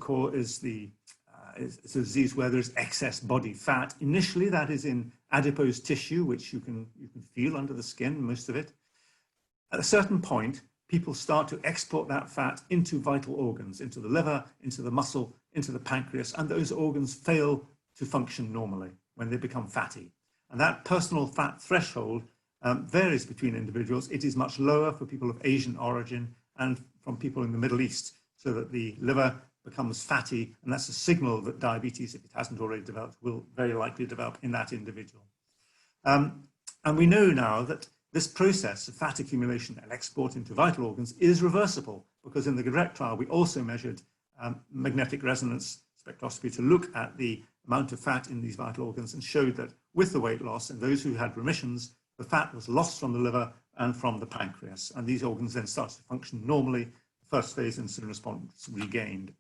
it's a disease where there's excess body fat. Initially, that is in adipose tissue, which you can feel under the skin, most of it. At a certain point, people start to export that fat into vital organs, into the liver, into the muscle, into the pancreas, and those organs fail to function normally when they become fatty. And that personal fat threshold varies between individuals. It is much lower for people of Asian origin and from people in the Middle East, so that the liver becomes fatty, and that's a signal that diabetes, if it hasn't already developed, will very likely develop in that individual. And we know now that this process of fat accumulation and export into vital organs is reversible, because in the direct trial, we also measured magnetic resonance spectroscopy to look at the amount of fat in these vital organs, and showed that with the weight loss and those who had remissions, the fat was lost from the liver and from the pancreas, and these organs then started to function normally. The first phase insulin response regained.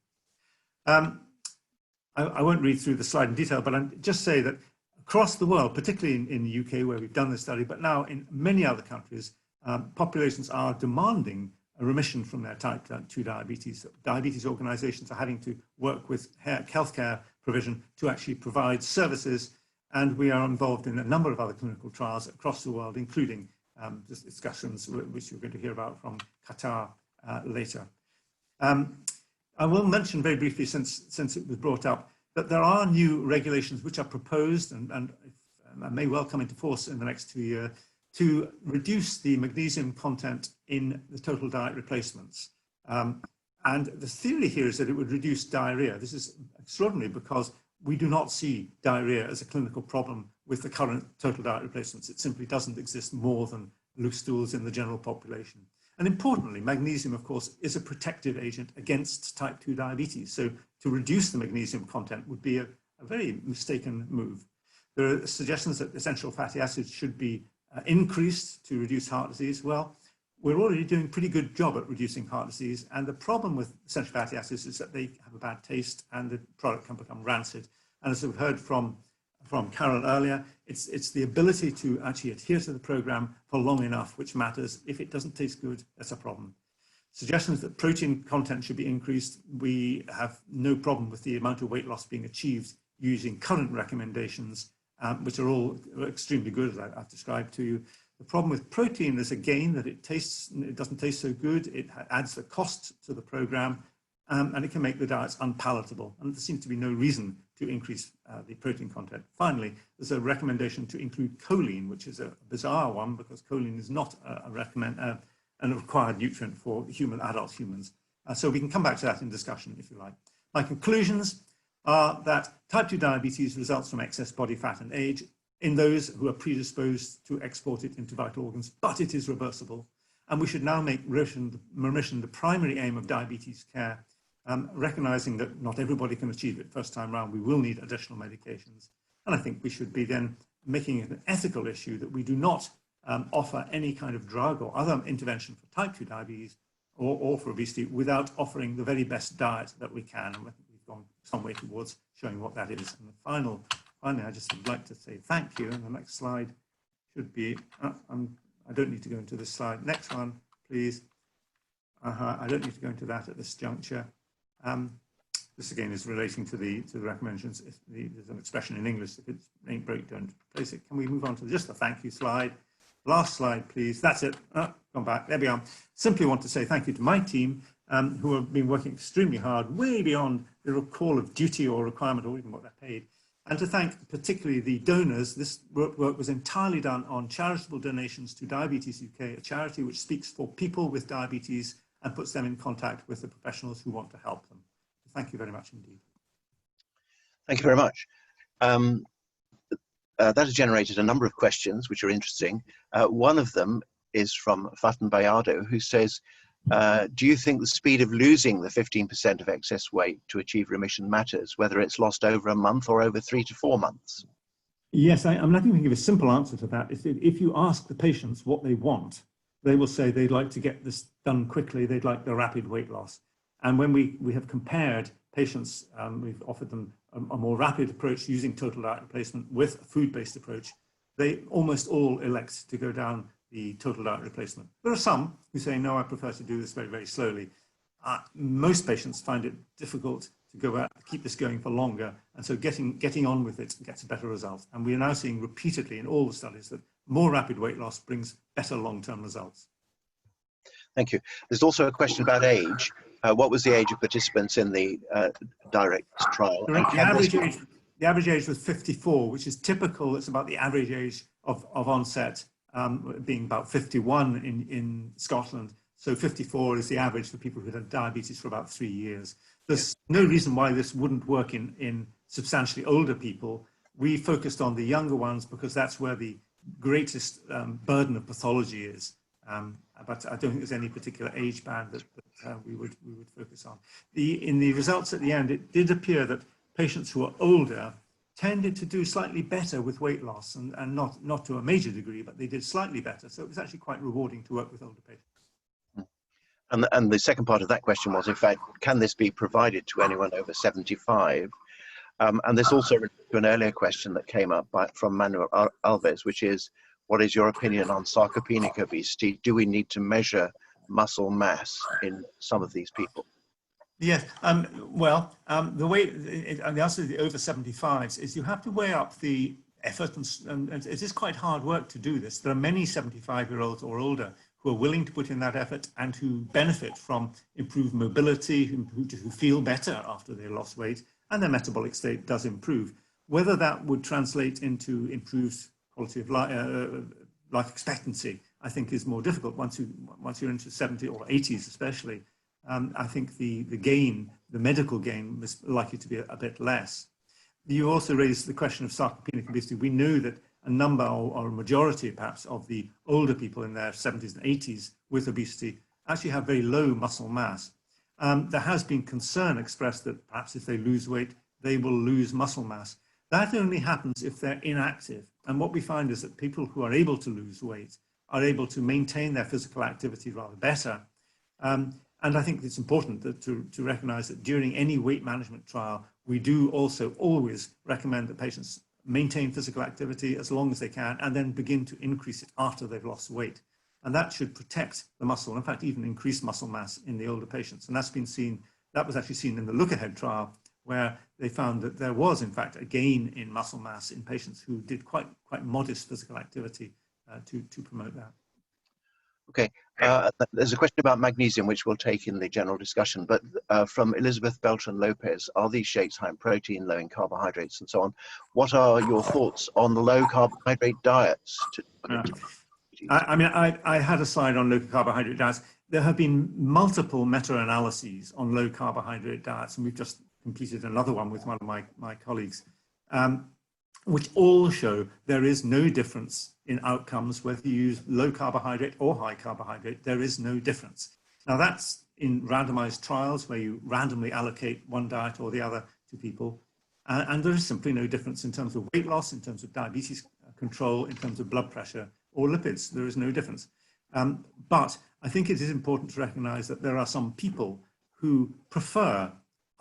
I won't read through the slide in detail, but I'll just say that across the world, particularly in the UK where we've done this study, but now in many other countries, populations are demanding a remission from their type 2 diabetes. Diabetes organizations are having to work with healthcare provision to actually provide services, and we are involved in a number of other clinical trials across the world, including discussions which you're going to hear about from Qatar later. I will mention very briefly, since it was brought up, that there are new regulations which are proposed and may well come into force in the next 2 years to reduce the magnesium content in the total diet replacements. And the theory here is that it would reduce diarrhea. This is extraordinary because we do not see diarrhea as a clinical problem with the current total diet replacements. It simply doesn't exist more than loose stools in the general population. And importantly, magnesium, of course, is a protective agent against type 2 diabetes. So to reduce the magnesium content would be a very mistaken move. There are suggestions that essential fatty acids should be increased to reduce heart disease. Well, we're already doing a pretty good job at reducing heart disease. And the problem with essential fatty acids is that they have a bad taste and the product can become rancid. And as we've heard from Carol earlier, it's the ability to actually adhere to the program for long enough which matters. If it doesn't taste good, that's a problem. Suggestions that protein content should be increased. We have no problem with the amount of weight loss being achieved using current recommendations, which are all extremely good, as I've described to you. The problem with protein is, again, that it doesn't taste so good. It adds the cost to the program, and it can make the diets unpalatable. And there seems to be no reason to increase the protein content. Finally, there's a recommendation to include choline, which is a bizarre one because choline is not a required nutrient for adult humans. So we can come back to that in discussion if you like. My conclusions are that type 2 diabetes results from excess body fat and age in those who are predisposed to export it into vital organs, but it is reversible. And we should now make remission the primary aim of diabetes care, recognizing that not everybody can achieve it first time round. We will need additional medications. And I think we should be then making it an ethical issue that we do not offer any kind of drug or other intervention for type 2 diabetes or for obesity without offering the very best diet that we can. And I think we've gone some way towards showing what that is. And finally, I just would like to say thank you. And the next slide should be, I don't need to go into this slide. Next one, please. I don't need to go into that at this juncture. This again is relating to the recommendations. There's an expression in English, if it ain't broke, don't replace it. Can we move on to just the thank you slide? Last slide, please. That's it. Gone back. There we are. Simply want to say thank you to my team, who have been working extremely hard, way beyond the call of duty or requirement or even what they're paid. And to thank particularly the donors. This work was entirely done on charitable donations to Diabetes UK, a charity which speaks for people with diabetes and puts them in contact with the professionals who want to help them. Thank you very much indeed. Thank you very much. That has generated a number of questions which are interesting. One of them is from Faten Bayado, who says, do you think the speed of losing the 15% of excess weight to achieve remission matters, whether it's lost over a month or over 3 to 4 months? Yes, I'm not going to give a simple answer to that. If you ask the patients what they want, they will say they'd like to get this done quickly. They'd like the rapid weight loss. And when we have compared patients, we've offered them a more rapid approach using total diet replacement with a food-based approach. They almost all elect to go down the total diet replacement. There are some who say, no, I prefer to do this very, very slowly. Most patients find it difficult to go out, keep this going for longer. And so getting on with it gets a better result. And we are now seeing repeatedly in all the studies that more rapid weight loss brings better long-term results. Thank you. There's also a question about age. What was the age of participants in the direct trial? The average age was 54, which is typical. It's about the average age of onset, being about 51 in Scotland. So 54 is the average for people who had diabetes for about 3 years. There's no reason why this wouldn't work in substantially older people. We focused on the younger ones because that's where the greatest burden of pathology is. But I don't think there's any particular age band that we would focus on. In the results at the end, it did appear that patients who are older tended to do slightly better with weight loss, and not to a major degree, but they did slightly better. So it was actually quite rewarding to work with older patients. And the second part of that question was, in fact, can this be provided to anyone over 75? And this also relates to an earlier question that came up from Manuel Alves, which is, what is your opinion on sarcopenic obesity? Do we need to measure muscle mass in some of these people? Yes, the answer to the over 75s is you have to weigh up the effort, and it is quite hard work to do this. There are many 75-year-olds or older who are willing to put in that effort and who benefit from improved mobility, who feel better after they lost weight, and their metabolic state does improve. Whether that would translate into improved quality of life expectancy, I think, is more difficult once you're into 70 or 80s, especially. I think the medical gain is likely to be a bit less. You also raised the question of sarcopenic obesity. We know that a number or a majority, perhaps, of the older people in their 70s and 80s with obesity actually have very low muscle mass. There has been concern expressed that perhaps if they lose weight, they will lose muscle mass. That only happens if they're inactive. And what we find is that people who are able to lose weight are able to maintain their physical activity rather better. And I think it's important to recognize that during any weight management trial, we do also always recommend that patients maintain physical activity as long as they can, and then begin to increase it after they've lost weight. And that should protect the muscle, in fact, even increase muscle mass in the older patients. And that's been seen, that was actually seen in the look-ahead trial, where they found that there was, in fact, a gain in muscle mass in patients who did quite modest physical activity to promote that. Okay, there's a question about magnesium, which we'll take in the general discussion, but from Elizabeth Beltran-Lopez, are these shakes high in protein, low in carbohydrates, and so on? What are your thoughts on the low carbohydrate diets? I had a slide on low carbohydrate diets. There have been multiple meta-analyses on low carbohydrate diets, and we've just completed another one with one of my colleagues, which all show there is no difference in outcomes whether you use low carbohydrate or high carbohydrate. There is no difference. Now that's in randomized trials where you randomly allocate one diet or the other to people, and there is simply no difference in terms of weight loss, in terms of diabetes control, in terms of blood pressure or lipids. There is no difference. But I think it is important to recognize that there are some people who prefer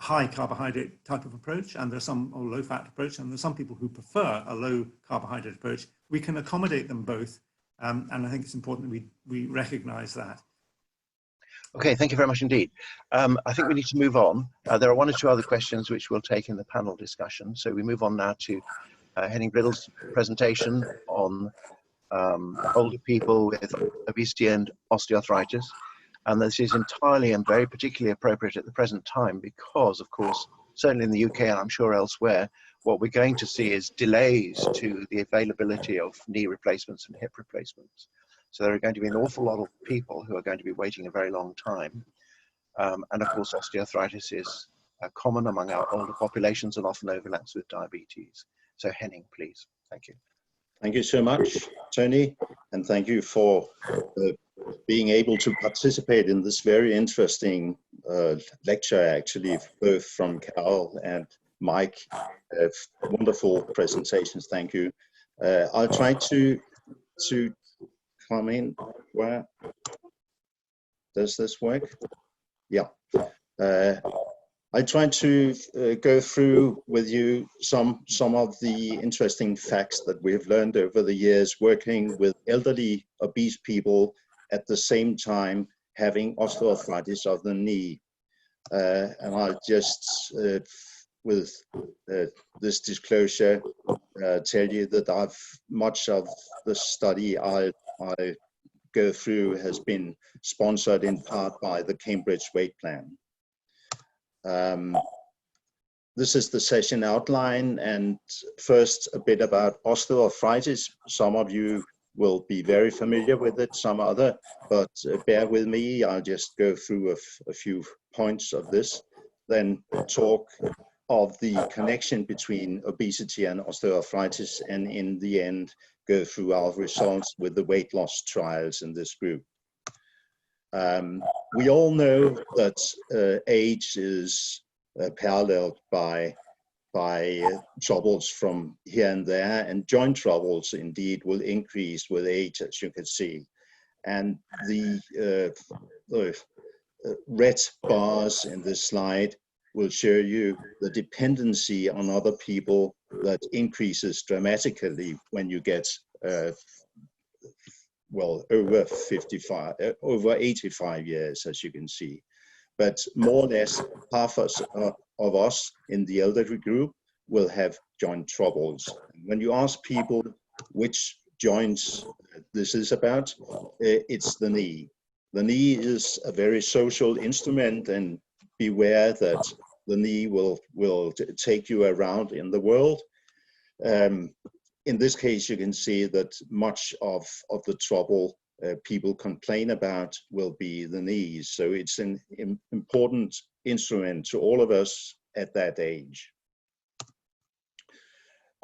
high carbohydrate type of approach, and there's some low fat approach, and there's some people who prefer a low carbohydrate approach. We can accommodate them both, and I think it's important that we recognize that. Okay, thank you very much indeed. I think we need to move on. There are one or two other questions which we'll take in the panel discussion. So we move on now to Henning Bliddal's presentation on older people with obesity and osteoarthritis. And this is entirely and very particularly appropriate at the present time because, of course, certainly in the UK and I'm sure elsewhere, what we're going to see is delays to the availability of knee replacements and hip replacements. So there are going to be an awful lot of people who are going to be waiting a very long time. And of course, osteoarthritis is common among our older populations and often overlaps with diabetes. So Henning, please. Thank you. Thank you so much, Tony, and thank you for the being able to participate in this very interesting lecture, actually, both from Carel and Mike. Wonderful presentations, thank you. I'll try to come in. Where does this work? Yeah. I tried to go through with you some of the interesting facts that we've learned over the years working with elderly obese people at the same time having osteoarthritis of the knee. And I'll just, with this disclosure, tell you that much of the study I go through has been sponsored in part by the Cambridge Weight Plan. This is the session outline, and first a bit about osteoarthritis. Some of you will be very familiar with it, some other, but bear with me, I'll just go through a few points of this, then talk of the connection between obesity and osteoarthritis, and in the end, go through our results with the weight loss trials in this group. We all know that age is paralleled by troubles from here and there, and joint troubles indeed will increase with age, as you can see. And the red bars in this slide will show you the dependency on other people that increases dramatically when you get well, over 85 years, as you can see. But more or less half of us in the elderly group will have joint troubles. When you ask people which joints this is about, it's the knee. The knee is a very social instrument, and beware that the knee will take you around in the world. In this case, you can see that much of the trouble people complain about will be the knees. So it's an important instrument to all of us at that age.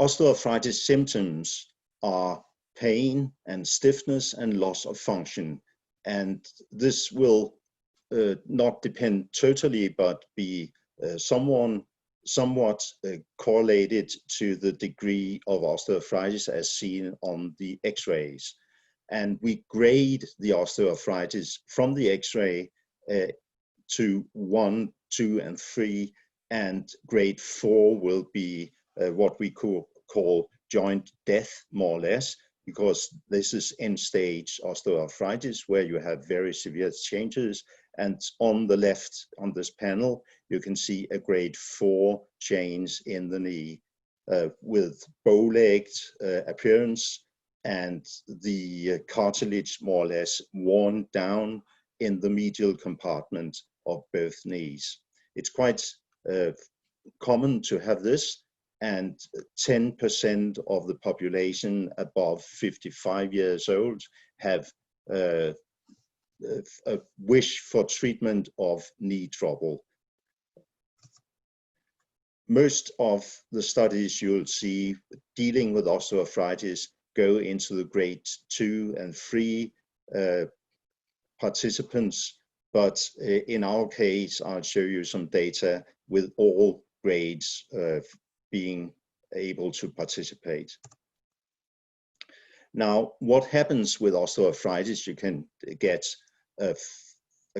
Osteoarthritis symptoms are pain and stiffness and loss of function. And this will not depend totally, but be somewhat correlated to the degree of osteoarthritis as seen on the x-rays. And we grade the osteoarthritis from the x-ray to 1, 2, and 3, and grade 4 will be what we call joint death, more or less, because this is end-stage osteoarthritis where you have very severe changes. And on the left, on this panel, you can see a grade 4 change in the knee with bow-legged appearance and the cartilage more or less worn down in the medial compartment of both knees. It's quite common to have this, and 10% of the population above 55 years old have a wish for treatment of knee trouble. Most of the studies you'll see dealing with osteoarthritis go into the grade 2 and 3 participants, but in our case, I'll show you some data with all grades being able to participate. Now, what happens with osteoarthritis? You can get a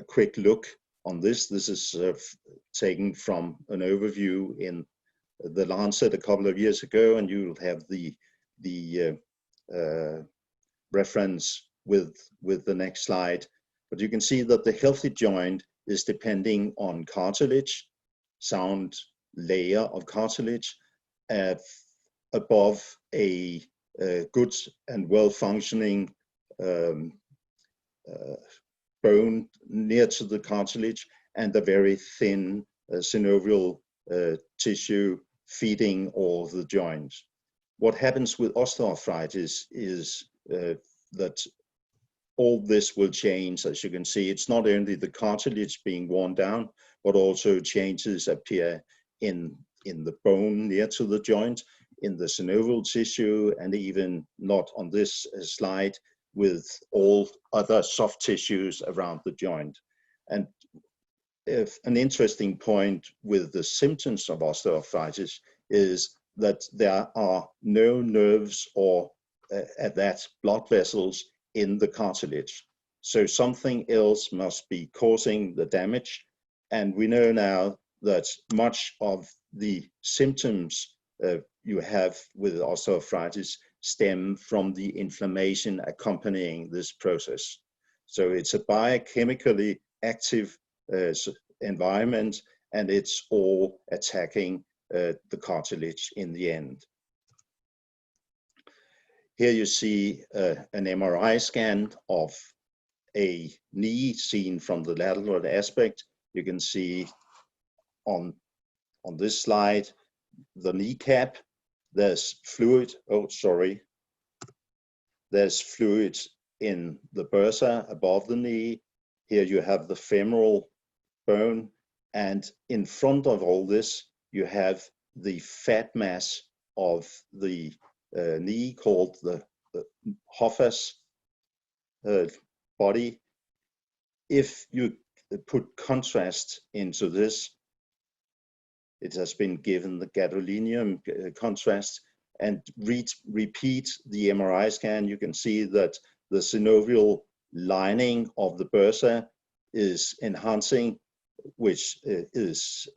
quick look on this. This is taken from an overview in the Lancet a couple of years ago, and you'll have the reference with the next slide. But you can see that the healthy joint is depending on cartilage, sound layer of cartilage, above a good and well-functioning bone near to the cartilage, and a very thin synovial tissue feeding all the joints. What happens with osteoarthritis is that all this will change. As you can see, it's not only the cartilage being worn down, but also changes appear in the bone near to the joint, in the synovial tissue, and even not on this slide, with all other soft tissues around the joint. And if an interesting point with the symptoms of osteoarthritis is that there are no nerves or at that blood vessels in the cartilage. So something else must be causing the damage. And we know now that much of the symptoms you have with osteoarthritis stem from the inflammation accompanying this process. So it's a biochemically active environment, and it's all attacking the cartilage in the end. Here you see an MRI scan of a knee seen from the lateral aspect. You can see on this slide the kneecap. There's fluid, there's fluid in the bursa above the knee. Here you have the femoral bone, and in front of all this you have the fat mass of the knee called the Hoffa's body. If you put contrast into this, it has been given the gadolinium contrast, and repeat the MRI scan, you can see that the synovial lining of the bursa is enhancing, which is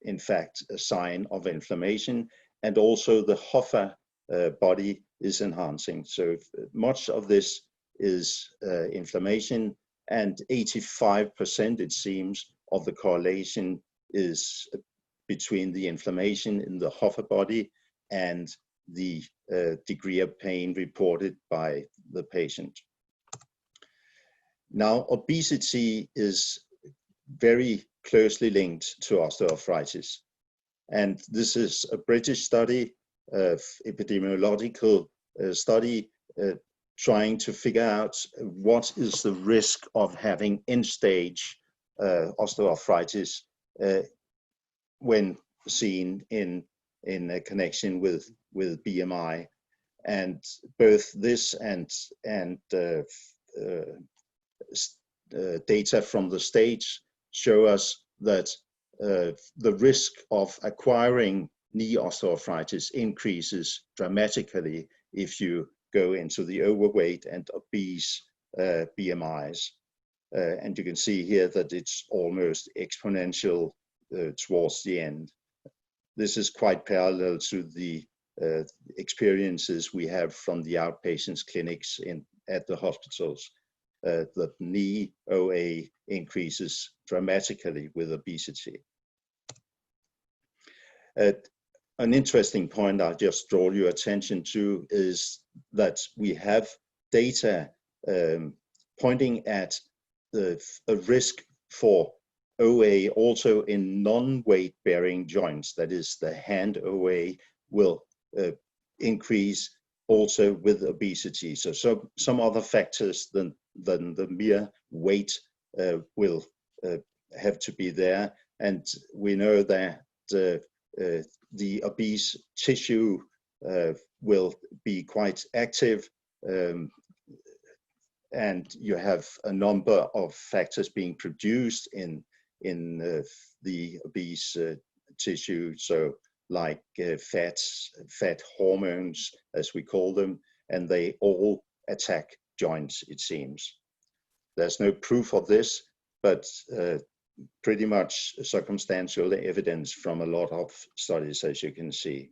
in fact a sign of inflammation, and also the Hoffa body is enhancing. So much of this is inflammation, and 85% it seems of the correlation is between the inflammation in the Hoffa body and the degree of pain reported by the patient. Now, obesity is very closely linked to osteoarthritis. And this is a British study, epidemiological study, trying to figure out what is the risk of having end-stage osteoarthritis when seen in a connection with BMI. And both this and data from the States show us that the risk of acquiring knee osteoarthritis increases dramatically if you go into the overweight and obese BMIs. And you can see here that it's almost exponential towards the end. This is quite parallel to the experiences we have from the outpatients clinics at the hospitals. The knee OA increases dramatically with obesity. An interesting point I'll just draw your attention to is that we have data pointing at a risk for OA also in non-weight bearing joints. That is, the hand OA will increase also with obesity. So some other factors than the mere weight will have to be there. And we know that the obese tissue will be quite active, and you have a number of factors being produced in the obese tissue, so like fat hormones, as we call them, and they all attack joints, it seems. There's no proof of this, but pretty much circumstantial evidence from a lot of studies, as you can see.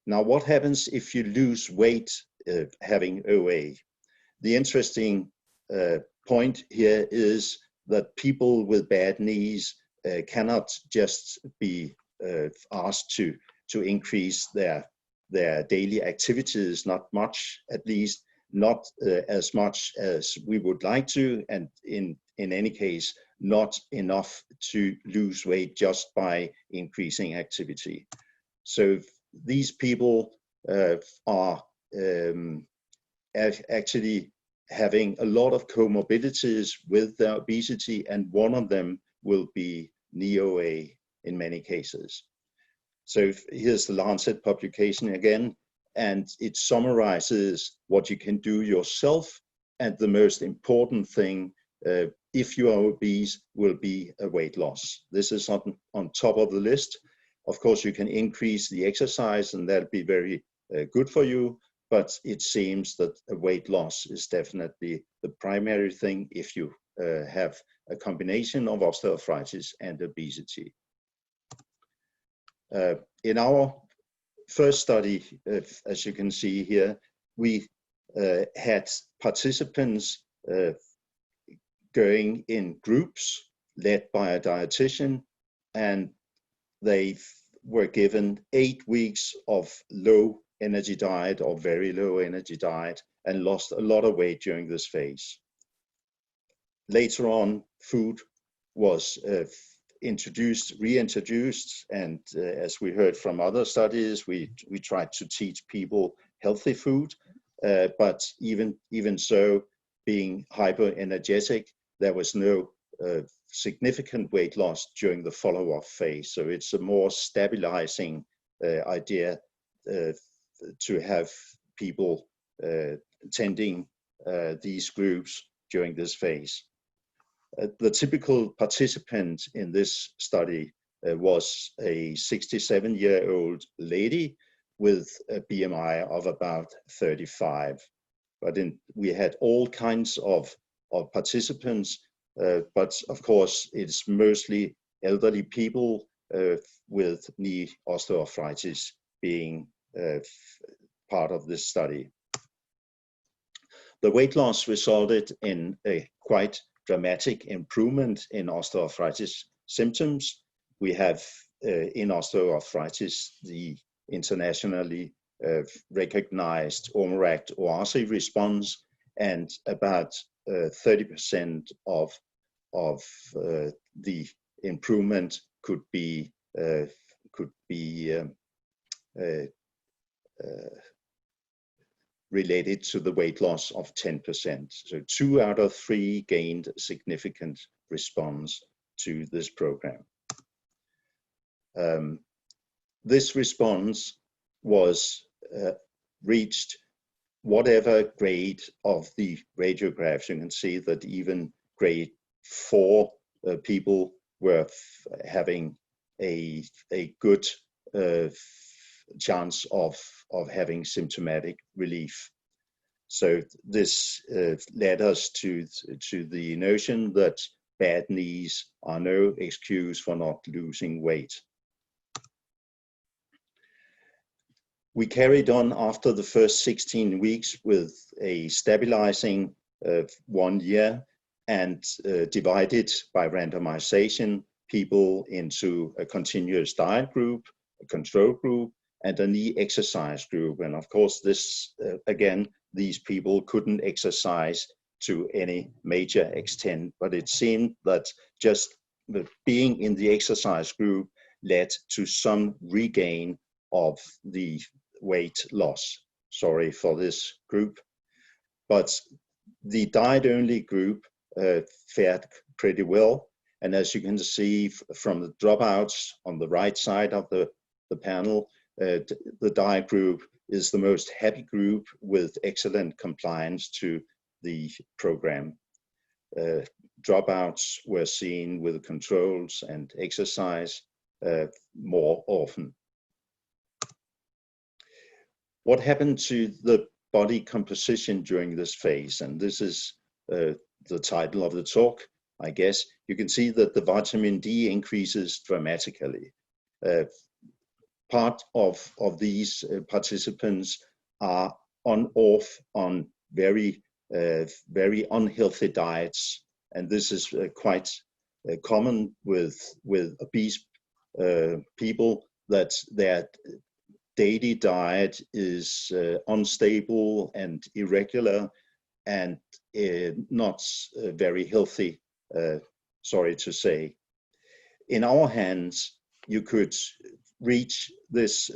Now, what happens if you lose weight having OA? The interesting point here is that people with bad knees cannot just be asked to increase their daily activities, not much, at least not as much as we would like to, and in any case, not enough to lose weight just by increasing activity. So these people are actually having a lot of comorbidities with their obesity, and one of them will be knee OA in many cases. So here's the Lancet publication again, and it summarizes what you can do yourself, and the most important thing, if you are obese, will be a weight loss. This is on top of the list. Of course, you can increase the exercise, and that'll be very good for you, but it seems that a weight loss is definitely the primary thing if you have a combination of osteoarthritis and obesity. In our first study, as you can see here, we had participants going in groups led by a dietitian, and they were given 8 weeks of low energy diet or very low energy diet and lost a lot of weight during this phase. Later on, food was reintroduced, and as we heard from other studies, we tried to teach people healthy food, but even so, being hyper-energetic, there was no significant weight loss during the follow-up phase. So it's a more stabilizing idea to have people attending these groups during this phase. The typical participant in this study was a 67-year-old lady with a BMI of about 35. But we had all kinds of participants, but of course it's mostly elderly people with knee osteoarthritis being part of this study. The weight loss resulted in a quite dramatic improvement in osteoarthritis symptoms. We have in osteoarthritis the internationally recognized ORACT-OASI response, and about 30% of the improvement could be related to the weight loss of 10%. So 2 out of 3 gained a significant response to this program. This response was reached whatever grade of the radiographs. You can see that even grade 4 people were having a good chance of having symptomatic relief. So this led us to the notion that bad knees are no excuse for not losing weight. We carried on after the first 16 weeks with a stabilizing 1 year, and divided by randomization people into a continuous diet group, a control group, and a knee exercise group. And of course, this again, these people couldn't exercise to any major extent, but it seemed that just being in the exercise group led to some regain of the weight loss. Sorry for this group. But the diet-only group fared pretty well. And as you can see from the dropouts on the right side of the panel, the diet group is the most happy group with excellent compliance to the program. Dropouts were seen with controls and exercise more often. What happened to the body composition during this phase? And this is the title of the talk, I guess. You can see that the vitamin D increases dramatically. Part of these participants are off on very unhealthy diets, and this is quite common with obese people, that their daily diet is unstable and irregular and not very healthy, sorry to say. In our hands, you could reach this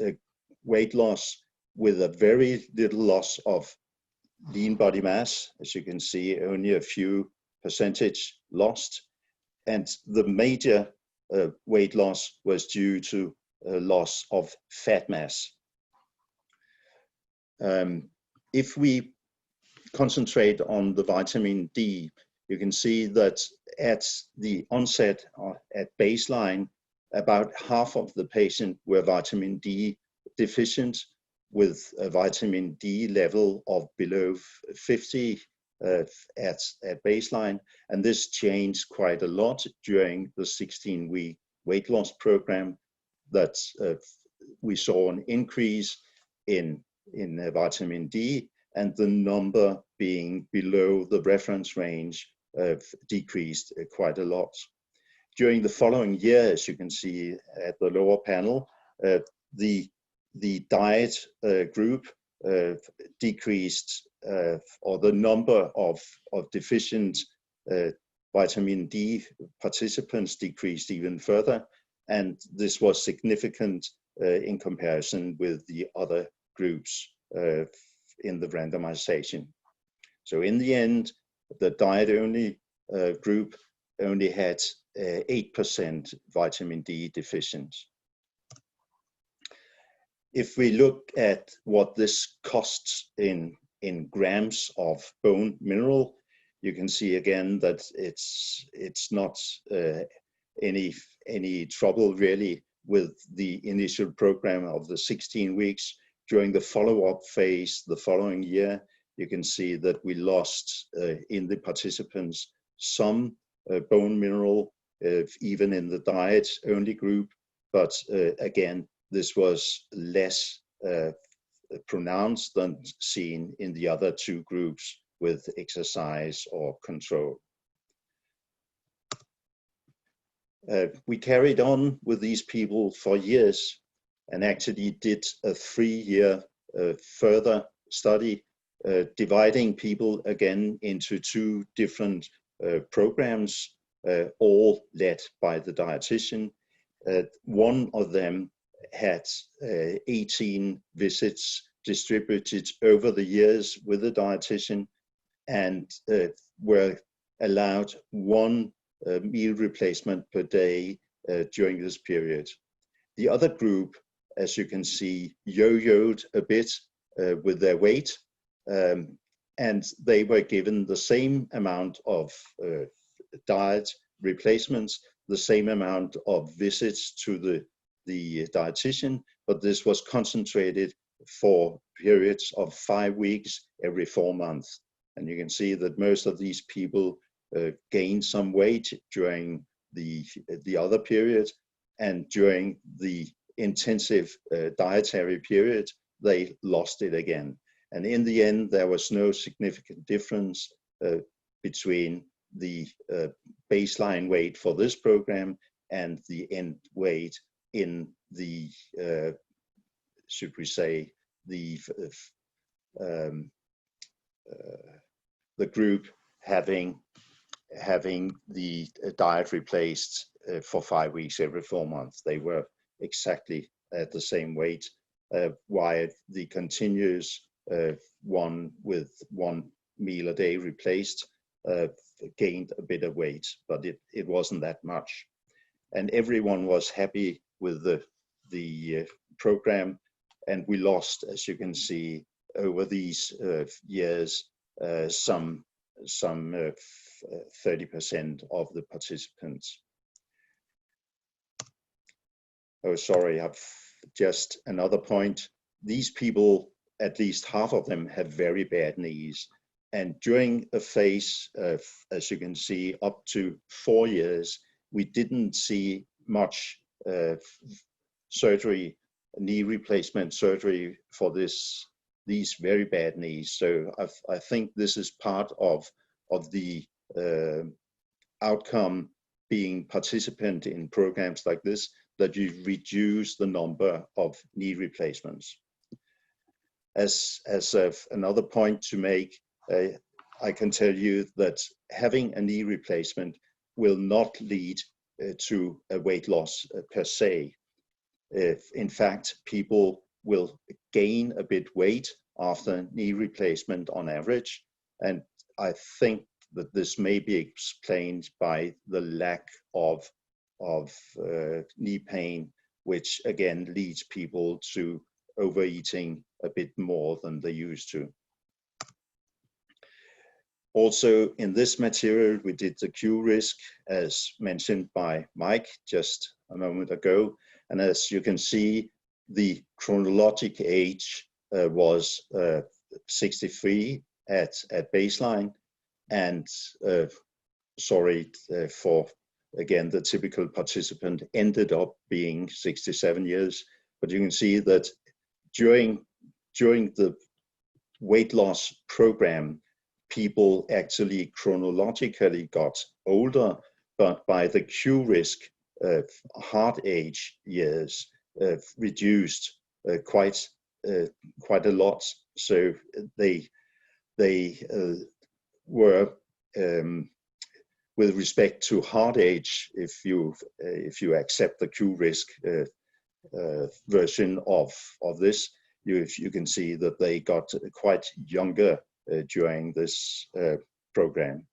weight loss with a very little loss of lean body mass. As you can see, only a few percentage lost. And the major weight loss was due to loss of fat mass. If we concentrate on the vitamin D, you can see that at the onset, at baseline, about half of the patients were vitamin D deficient, with a vitamin D level of below 50 at baseline. And this changed quite a lot during the 16-week weight loss program, that we saw an increase in vitamin D, and the number being below the reference range decreased quite a lot. During the following year, as you can see at the lower panel, the diet group decreased, or the number of deficient vitamin D participants decreased even further, and this was significant in comparison with the other groups in the randomization. So in the end, the diet-only group only had 8% vitamin D deficient. If we look at what this costs in grams of bone mineral, you can see again that it's not any trouble really with the initial program of the 16 weeks. During the follow-up phase the following year, you can see that we lost in the participants some bone mineral, even in the diet-only group, but again, this was less pronounced than seen in the other two groups with exercise or control. We carried on with these people for years, and actually did a 3-year further study, dividing people again into 2 different programs, all led by the dietitian. One of them had 18 visits distributed over the years with the dietitian, and were allowed 1 meal replacement per day during this period. The other group, as you can see, yo-yoed a bit with their weight, and they were given the same amount of diet replacements, the same amount of visits to the dietitian, but this was concentrated for periods of 5 weeks every 4 months. And you can see that most of these people gained some weight during the other period, and during the intensive dietary period, they lost it again. And in the end, there was no significant difference between the baseline weight for this program and the end weight in the, should we say, the group having the diet replaced for 5 weeks every 4 months. They were exactly at the same weight, while the continuous one with 1 meal a day replaced gained a bit of weight, but it wasn't that much. And everyone was happy with the program, and we lost, as you can see, over these years, some 30% of the participants. Oh, sorry, I've just another point. These people, at least half of them, have very bad knees. And during a phase of, as you can see, up to 4 years, we didn't see much surgery, knee replacement surgery for these very bad knees. So I think this is part of the outcome being participant in programs like this, that you reduce the number of knee replacements. As another point to make, I can tell you that having a knee replacement will not lead to a weight loss per se. In fact, people will gain a bit weight after knee replacement on average, and I think that this may be explained by the lack of knee pain, which again leads people to overeating a bit more than they used to. Also, in this material, we did the Q risk, as mentioned by Mike just a moment ago. And as you can see, the chronologic age was 63 at baseline. And sorry for, again, the typical participant ended up being 67 years. But you can see that during the weight loss program, people actually chronologically got older, but by the Q risk, heart age years reduced quite a lot. So they were, with respect to heart age, if you accept the Q risk version of this, you can see that they got quite younger during this program.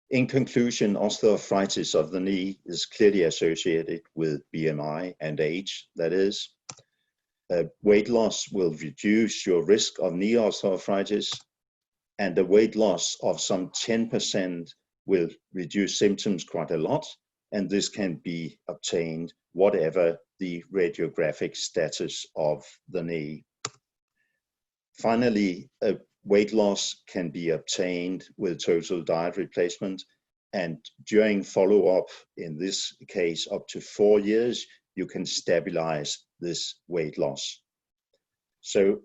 In conclusion, osteoarthritis of the knee is clearly associated with BMI and age, that is. Weight loss will reduce your risk of knee osteoarthritis, and the weight loss of some 10% will reduce symptoms quite a lot, and this can be obtained whatever the radiographic status of the knee. Finally, weight loss can be obtained with total diet replacement, and during follow-up, in this case up to 4 years, you can stabilize this weight loss. So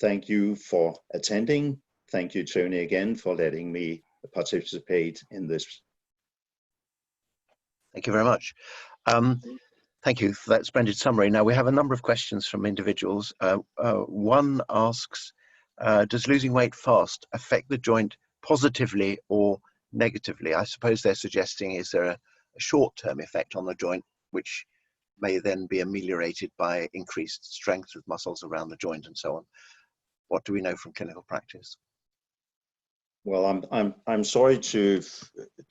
thank you for attending. Thank you, Tony, again for letting me participate in this. Thank you very much. Thank you for that splendid summary. Now we have a number of questions from individuals. One asks, does losing weight fast affect the joint positively or negatively? I suppose they're suggesting, is there a short-term effect on the joint, which may then be ameliorated by increased strength of muscles around the joint and so on? What do we know from clinical practice? Well, I'm sorry to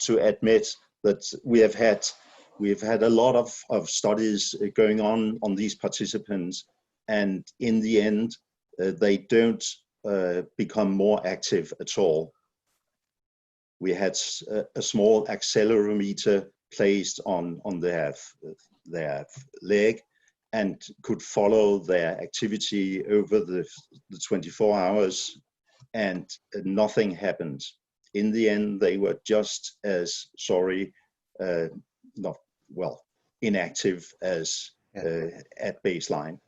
admit that we've had a lot of studies going on these participants, and in the end, they don't become more active at all. We had a small accelerometer placed on their leg and could follow their activity over the 24 hours, and nothing happened. In the end, they were just as inactive as at baseline.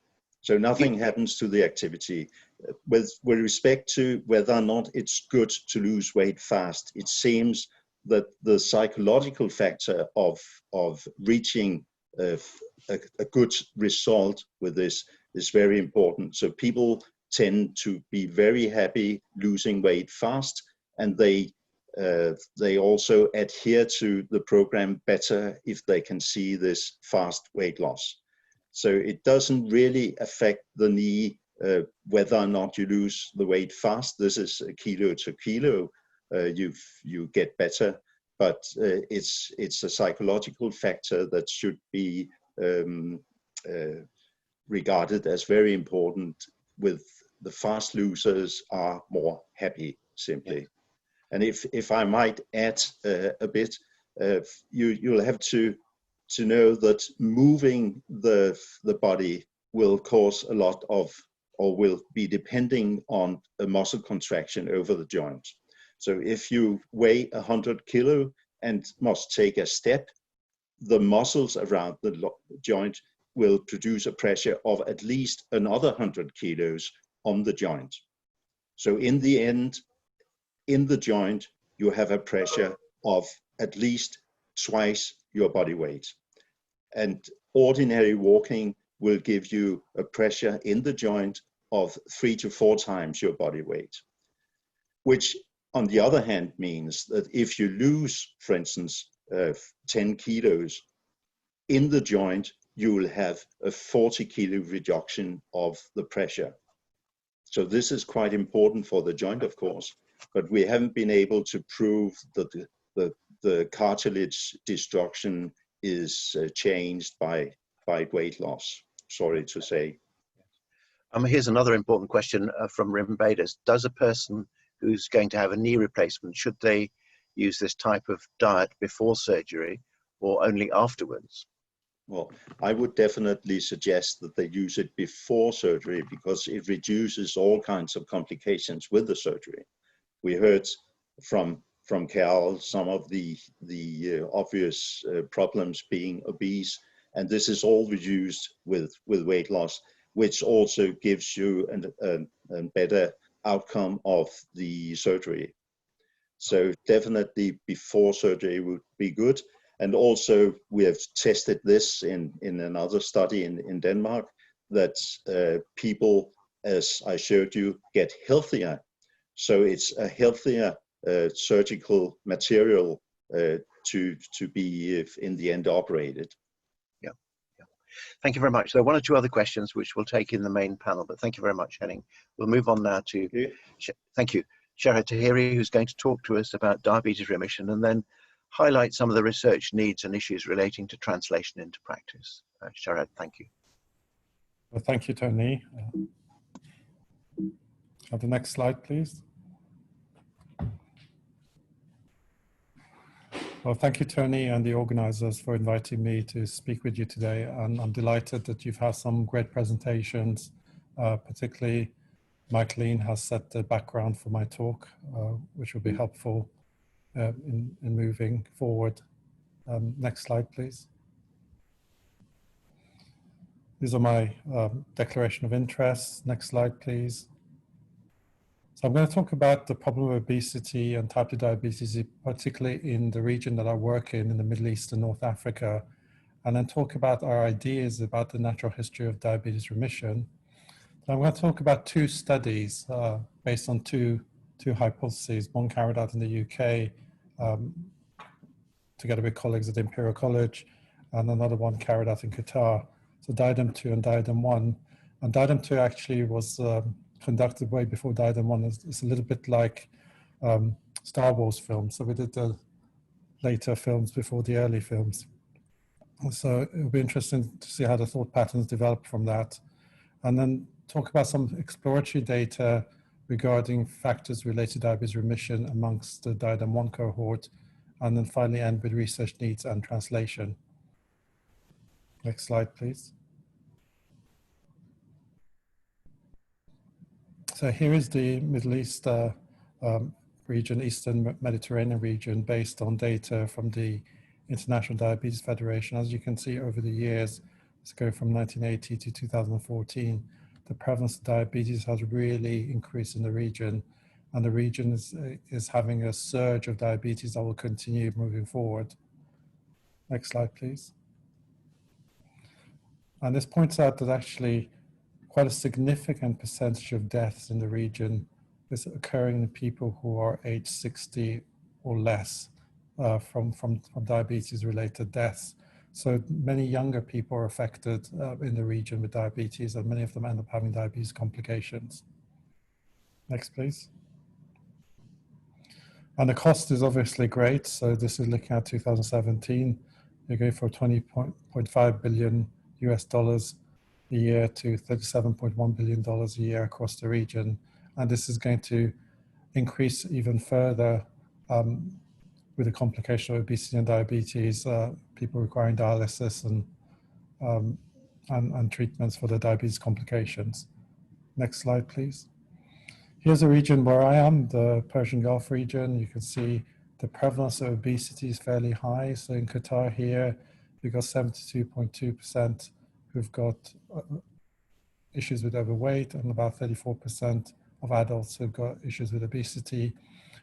So nothing happens to the activity. With respect to whether or not it's good to lose weight fast, it seems that the psychological factor of reaching a good result with this is very important. So people tend to be very happy losing weight fast, and they also adhere to the program better if they can see this fast weight loss. So it doesn't really affect the knee whether or not you lose the weight fast. This is kilo to kilo. You get better, but it's a psychological factor that should be regarded as very important. With the fast losers are more happy, simply. And if I might add a bit, you'll have to know that moving the body will cause a lot of, or will be depending on a muscle contraction over the joint. So if you weigh 100 kilo and must take a step, the muscles around the joint will produce a pressure of at least another 100 kilos on the joint. So in the end, in the joint, you have a pressure of at least twice your body weight. And ordinary walking will give you a pressure in the joint of 3 to 4 times your body weight, which on the other hand means that if you lose, for instance, 10 kilos in the joint, you will have a 40 kilo reduction of the pressure. So this is quite important for the joint, of course, but we haven't been able to prove that the cartilage destruction is changed by weight loss. sorry to say. Here's another important question from Rimbadas. Does a person who's going to have a knee replacement, should they use this type of diet before surgery or only afterwards? Well, I would definitely suggest that they use it before surgery because it reduces all kinds of complications with the surgery. We heard from Carel some of the obvious problems being obese, and this is all reduced with weight loss, which also gives you a better outcome of the surgery. So definitely before surgery would be good. And also we have tested this in another study in Denmark, that people, as I showed you, get healthier. So it's a healthier surgical material to be in the end operated. Yeah. Thank you very much. There are one or two other questions which we'll take in the main panel, but thank you very much, Henning. We'll move on now to, thank you, Shahrad Taheri, who's going to talk to us about diabetes remission and then highlight some of the research needs and issues relating to translation into practice. Shahrad, thank you. Well, thank you, Tony. The next slide, please. Well, thank you, Tony, and the organizers for inviting me to speak with you today. And I'm delighted that you've had some great presentations, particularly Michaeline has set the background for my talk, which will be helpful in moving forward. Next slide, please. These are my declaration of interest. Next slide, please. So I'm going to talk about the problem of obesity and type 2 diabetes, particularly in the region that I work in the Middle East and North Africa, and then talk about our ideas about the natural history of diabetes remission. I'm going to talk about two studies based on two hypotheses, one carried out in the UK together with colleagues at Imperial College, and another one carried out in Qatar. So Diadem 2 and Diadem 1. And Diadem 2 actually was conducted way before Diadem 1. It's a little bit like Star Wars films. So we did the later films before the early films. So it'll be interesting to see how the thought patterns develop from that. And then talk about some exploratory data regarding factors related to diabetes remission amongst the Diadem 1 cohort, and then finally end with research needs and translation. Next slide, please. So here is the Middle East region, Eastern Mediterranean region, based on data from the International Diabetes Federation. As you can see over the years, it's going from 1980 to 2014. The prevalence of diabetes has really increased in the region, and the region is having a surge of diabetes that will continue moving forward. Next slide, please. And this points out that actually quite a significant percentage of deaths in the region is occurring in people who are age 60 or less from diabetes-related deaths. So many younger people are affected in the region with diabetes, and many of them end up having diabetes complications. Next, please. And the cost is obviously great. So this is looking at 2017. You're going from $20.5 billion US dollars a year to $37.1 billion a year across the region. And this is going to increase even further with the complication of obesity and diabetes, people requiring dialysis and treatments for the diabetes complications. Next slide, please. Here's a region where I am, the Persian Gulf region. You can see the prevalence of obesity is fairly high. So in Qatar here, we've got 72.2% who've got issues with overweight, and about 34% of adults who've got issues with obesity.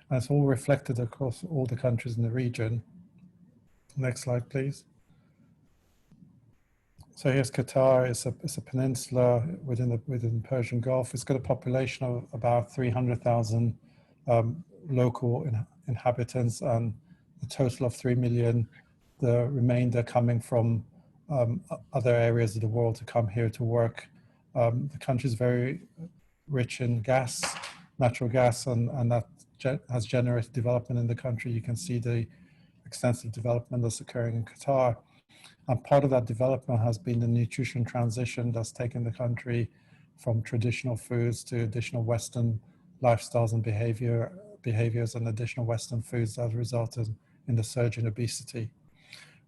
And it's all reflected across all the countries in the region. Next slide, please. So here's Qatar. It's a peninsula within the Persian Gulf. It's got a population of about 300,000 local inhabitants, and a total of 3 million. The remainder coming from other areas of the world to come here to work. The country is very rich in gas, natural gas, and that has generated development in the country. You can see the extensive development that's occurring in Qatar. And part of that development has been the nutrition transition that's taken the country from traditional foods to additional Western lifestyles and behaviors and additional Western foods that have resulted in the surge in obesity.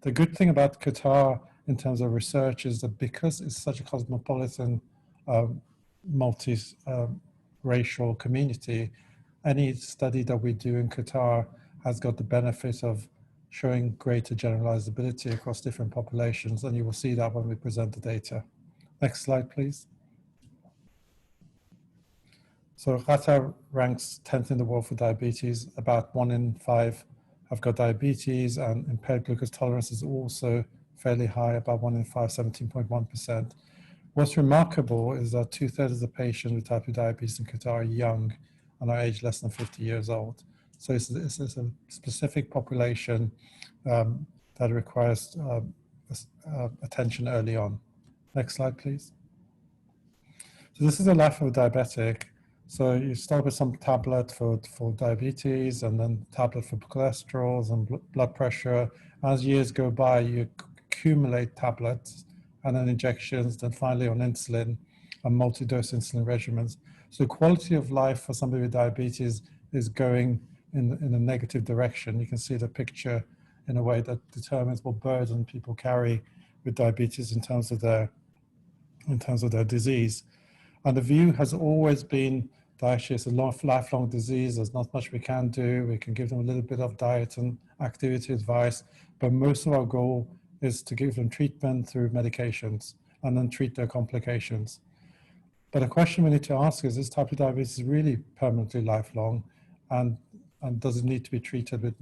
The good thing about Qatar in terms of research is that because it's such a cosmopolitan, multi-racial community, any study that we do in Qatar has got the benefit of showing greater generalizability across different populations, and you will see that when we present the data. Next slide, please. So Qatar ranks 10th in the world for diabetes. About 1 in 5 have got diabetes, and impaired glucose tolerance is also fairly high, about 1 in 5, 17.1%. What's remarkable is that 2/3 of the patients with type 2 diabetes in Qatar are young and are aged less than 50 years old. So it's a specific population that requires attention early on. Next slide, please. So this is the life of a diabetic. So you start with some tablet for diabetes, and then tablet for cholesterol and blood pressure. As years go by, you accumulate tablets and then injections, then finally on insulin and multi-dose insulin regimens. So quality of life for somebody with diabetes is going in a negative direction. You can see the picture in a way that determines what burden people carry with diabetes in terms of their disease. And the view has always been that actually it's a lifelong disease. There's not much we can do. We can give them a little bit of diet and activity advice, but most of our goal is to give them treatment through medications and then treat their complications. But the question we need to ask is type 2 diabetes really permanently lifelong, and does it need to be treated with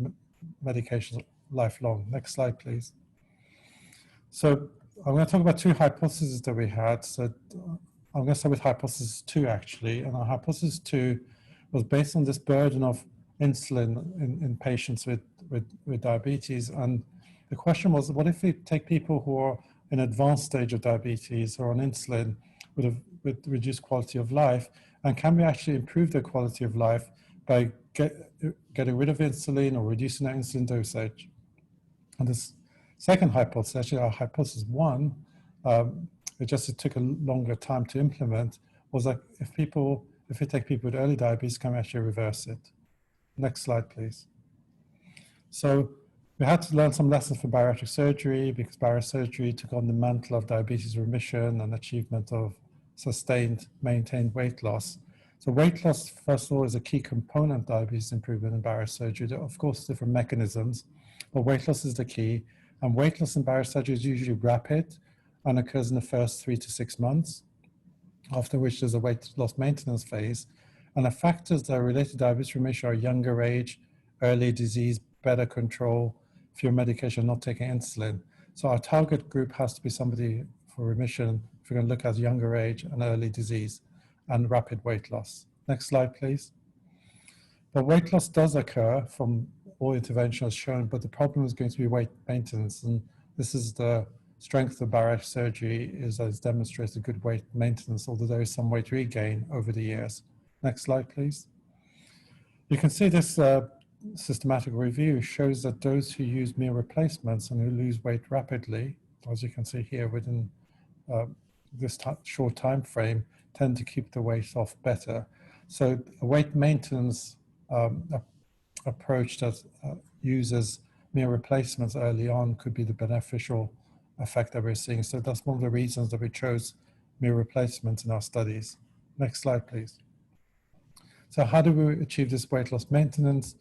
medications lifelong? Next slide, please. So I'm going to talk about 2 hypotheses that we had. So I'm going to start with hypothesis 2, actually. And our hypothesis 2 was based on this burden of insulin in patients with diabetes. And the question was, what if we take people who are in advanced stage of diabetes or on insulin with reduced quality of life, and can we actually improve their quality of life by getting rid of insulin or reducing their insulin dosage? And this second hypothesis, actually our hypothesis 1, it took a longer time to implement, was that if we take people with early diabetes, can we actually reverse it? Next slide, please. So we had to learn some lessons for bariatric surgery, because bariatric surgery took on the mantle of diabetes remission and achievement of sustained, maintained weight loss. So weight loss, first of all, is a key component of diabetes improvement in bariatric surgery. There are, of course, different mechanisms, but weight loss is the key. And weight loss in bariatric surgery is usually rapid and occurs in the first 3 to 6 months, after which there's a weight loss maintenance phase. And the factors that are related to diabetes remission are younger age, early disease, better control, fewer medication, not taking insulin. So our target group has to be somebody for remission if we're going to look at younger age and early disease and rapid weight loss. Next slide, please. But weight loss does occur from all interventions shown, but the problem is going to be weight maintenance. And this is the strength of bariatric surgery, is that it's demonstrated good weight maintenance, although there is some weight regain over the years. Next slide, please. You can see this systematic review shows that those who use meal replacements and who lose weight rapidly, as you can see here within this short time frame, tend to keep the weight off better. So a weight maintenance approach that uses meal replacements early on could be the beneficial effect that we're seeing. So that's one of the reasons that we chose meal replacements in our studies. Next slide, please. So how do we achieve this weight loss maintenance?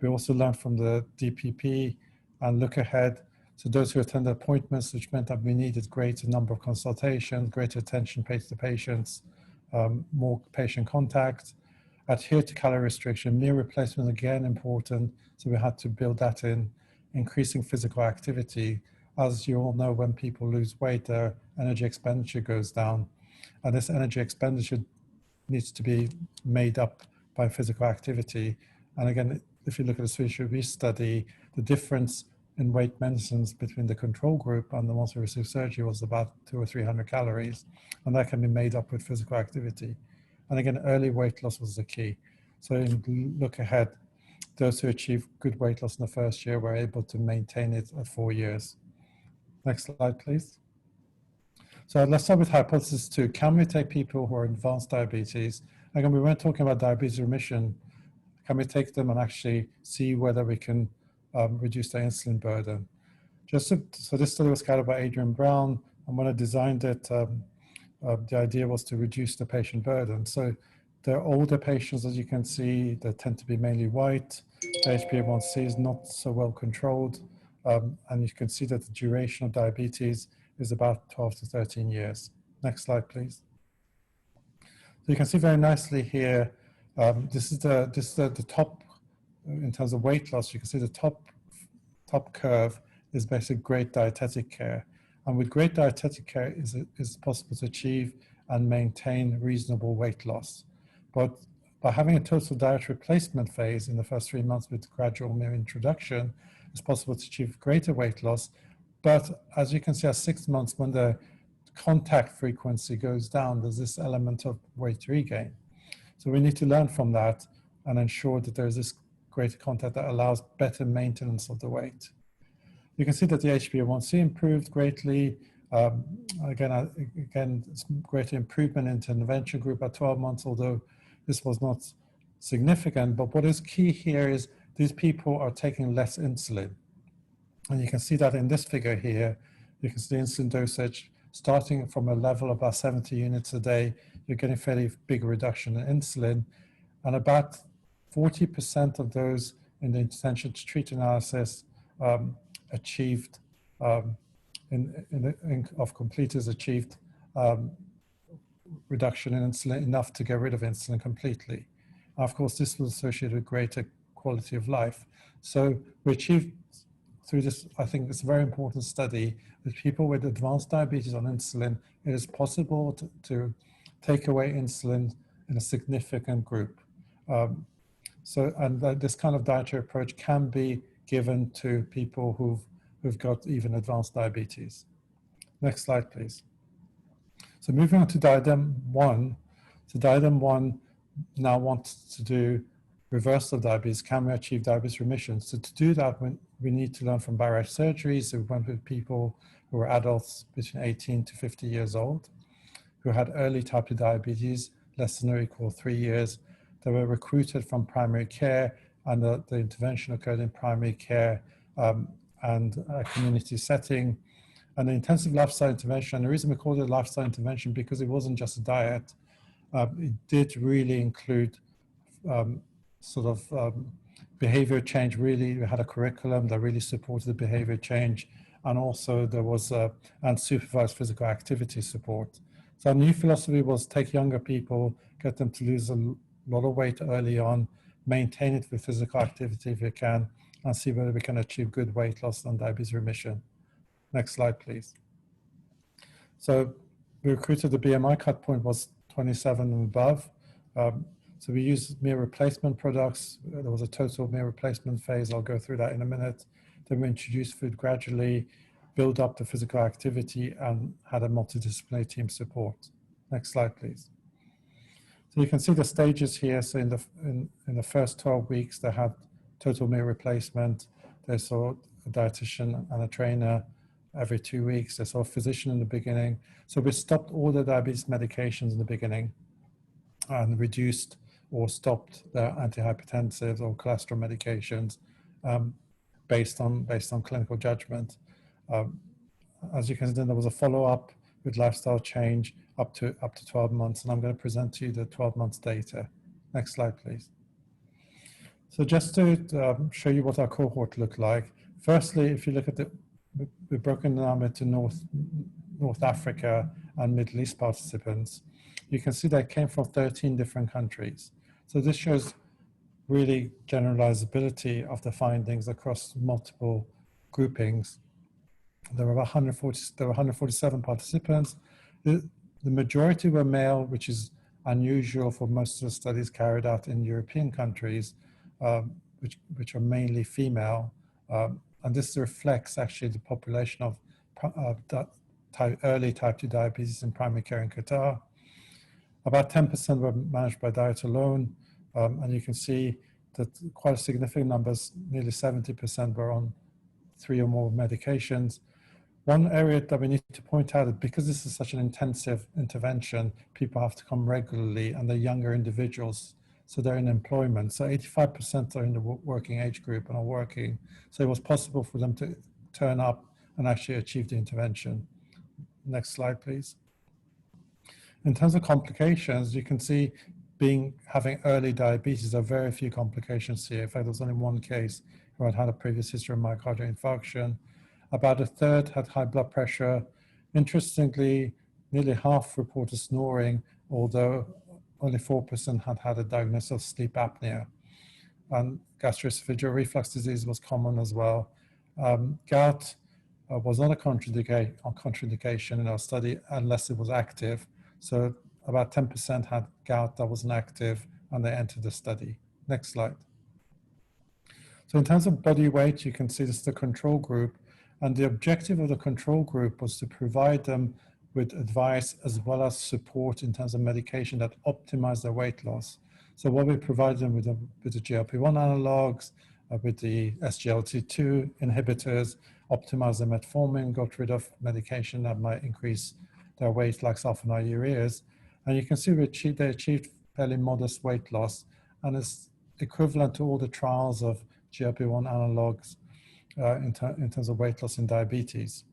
We also learned from the DPP and look ahead. So those who attend appointments, which meant that we needed greater number of consultations, greater attention paid to the patients, more patient contact, adhere to calorie restriction, meal replacement, again, important. So we had to build that in, increasing physical activity. As you all know, when people lose weight, their energy expenditure goes down. And this energy expenditure needs to be made up by physical activity. And again, if you look at the Swedish obesity study, the difference in weight maintenance between the control group and the ones who received surgery was about 200 or 300 calories. And that can be made up with physical activity. And again, early weight loss was the key. So in look ahead, those who achieved good weight loss in the first year were able to maintain it at 4 years. Next slide, please. So let's start with hypothesis 2. Can we take people who are advanced diabetes? Again, we weren't talking about diabetes remission. Can we take them and actually see whether we can reduce their insulin burden? So this study was carried out by Adrian Brown, and when I designed it, the idea was to reduce the patient burden. So they're older patients, as you can see, they tend to be mainly white. The HbA1c is not so well controlled, and you can see that the duration of diabetes is about 12 to 13 years. Next slide, please. So you can see very nicely here, this is the top, in terms of weight loss, you can see the top curve is basically great dietetic care. And with great dietetic care, it's possible to achieve and maintain reasonable weight loss. But by having a total diet replacement phase in the first 3 months with gradual meal introduction, it's possible to achieve greater weight loss. But as you can see, at 6 months, when the contact frequency goes down, there's this element of weight regain. So we need to learn from that and ensure that there's this greater contact that allows better maintenance of the weight. You can see that the HbA1c improved greatly. Again, it's greater improvement in the intervention group at 12 months, although this was not significant. But what is key here is these people are taking less insulin. And you can see that in this figure here. You can see the insulin dosage starting from a level of about 70 units a day. You're getting a fairly big reduction in insulin. And about 40% of those in the intention to treat analysis achieved, of completers achieved reduction in insulin enough to get rid of insulin completely. And of course, this was associated with greater quality of life. So we achieved through this, I think it's a very important study, with people with advanced diabetes on insulin, it is possible to take away insulin in a significant group. This kind of dietary approach can be given to people who've got even advanced diabetes. Next slide, please. So moving on to diadem 1. So diadem 1 now wants to do reversal of diabetes. Can we achieve diabetes remission? So to do that, we need to learn from bariatric surgery. So we went with people who were adults between 18 to 50 years old, who had early type 2 diabetes, less than or equal 3 years. They were recruited from primary care, and the intervention occurred in primary care and a community setting. And the intensive lifestyle intervention, and the reason we called it a lifestyle intervention, because it wasn't just a diet, it did really include behavior change. Really, we had a curriculum that really supported the behavior change, and also there was unsupervised physical activity support. So our new philosophy was take younger people, get them to lose a lot of weight early on, maintain it with physical activity if you can, and see whether we can achieve good weight loss and diabetes remission. Next slide, please. So we recruited, the BMI cut point was 27 and above. So we used meal replacement products. There was a total meal replacement phase. I'll go through that in a minute. Then we introduced food gradually, build up the physical activity, and had a multidisciplinary team support. Next slide, please. So you can see the stages here. So in the first 12 weeks, they had total meal replacement. They saw a dietitian and a trainer every 2 weeks. They saw a physician in the beginning. So we stopped all the diabetes medications in the beginning and reduced or stopped their antihypertensives or cholesterol medications based on clinical judgment. As you can see, then there was a follow-up with lifestyle change up to 12 months, and I'm going to present to you the 12 months data. Next slide, please. So just to show you what our cohort looked like. Firstly, if you look at we've broken down into North Africa and Middle East participants. You can see they came from 13 different countries. So this shows really generalizability of the findings across multiple groupings. There were 147 participants. The majority were male, which is unusual for most of the studies carried out in European countries, which are mainly female. And this reflects actually the population of early type 2 diabetes in primary care in Qatar. About 10% were managed by diet alone. And you can see that quite a significant numbers, nearly 70% were on 3 or more medications. One area that we need to point out is because this is such an intensive intervention, people have to come regularly, and they're younger individuals, so they're in employment. So 85% are in the working age group and are working. So it was possible for them to turn up and actually achieve the intervention. Next slide, please. In terms of complications, you can see having early diabetes, there are very few complications here. In fact, there was only one case who had a previous history of myocardial infarction. About a third had high blood pressure. Interestingly, nearly half reported snoring, although only 4% had a diagnosis of sleep apnea. And gastroesophageal reflux disease was common as well. Gout was not a contraindication in our study unless it was active. So about 10% had gout that wasn't active and they entered the study. Next slide. So in terms of body weight, you can see this is the control group. And the objective of the control group was to provide them with advice as well as support in terms of medication that optimize their weight loss. So what we provided them with the GLP-1 analogs, with the SGLT2 inhibitors, optimize the metformin, got rid of medication that might increase their weight like sulfonylureas. And you can see they achieved fairly modest weight loss, and it's equivalent to all the trials of GLP-1 analogs in terms of weight loss in diabetes.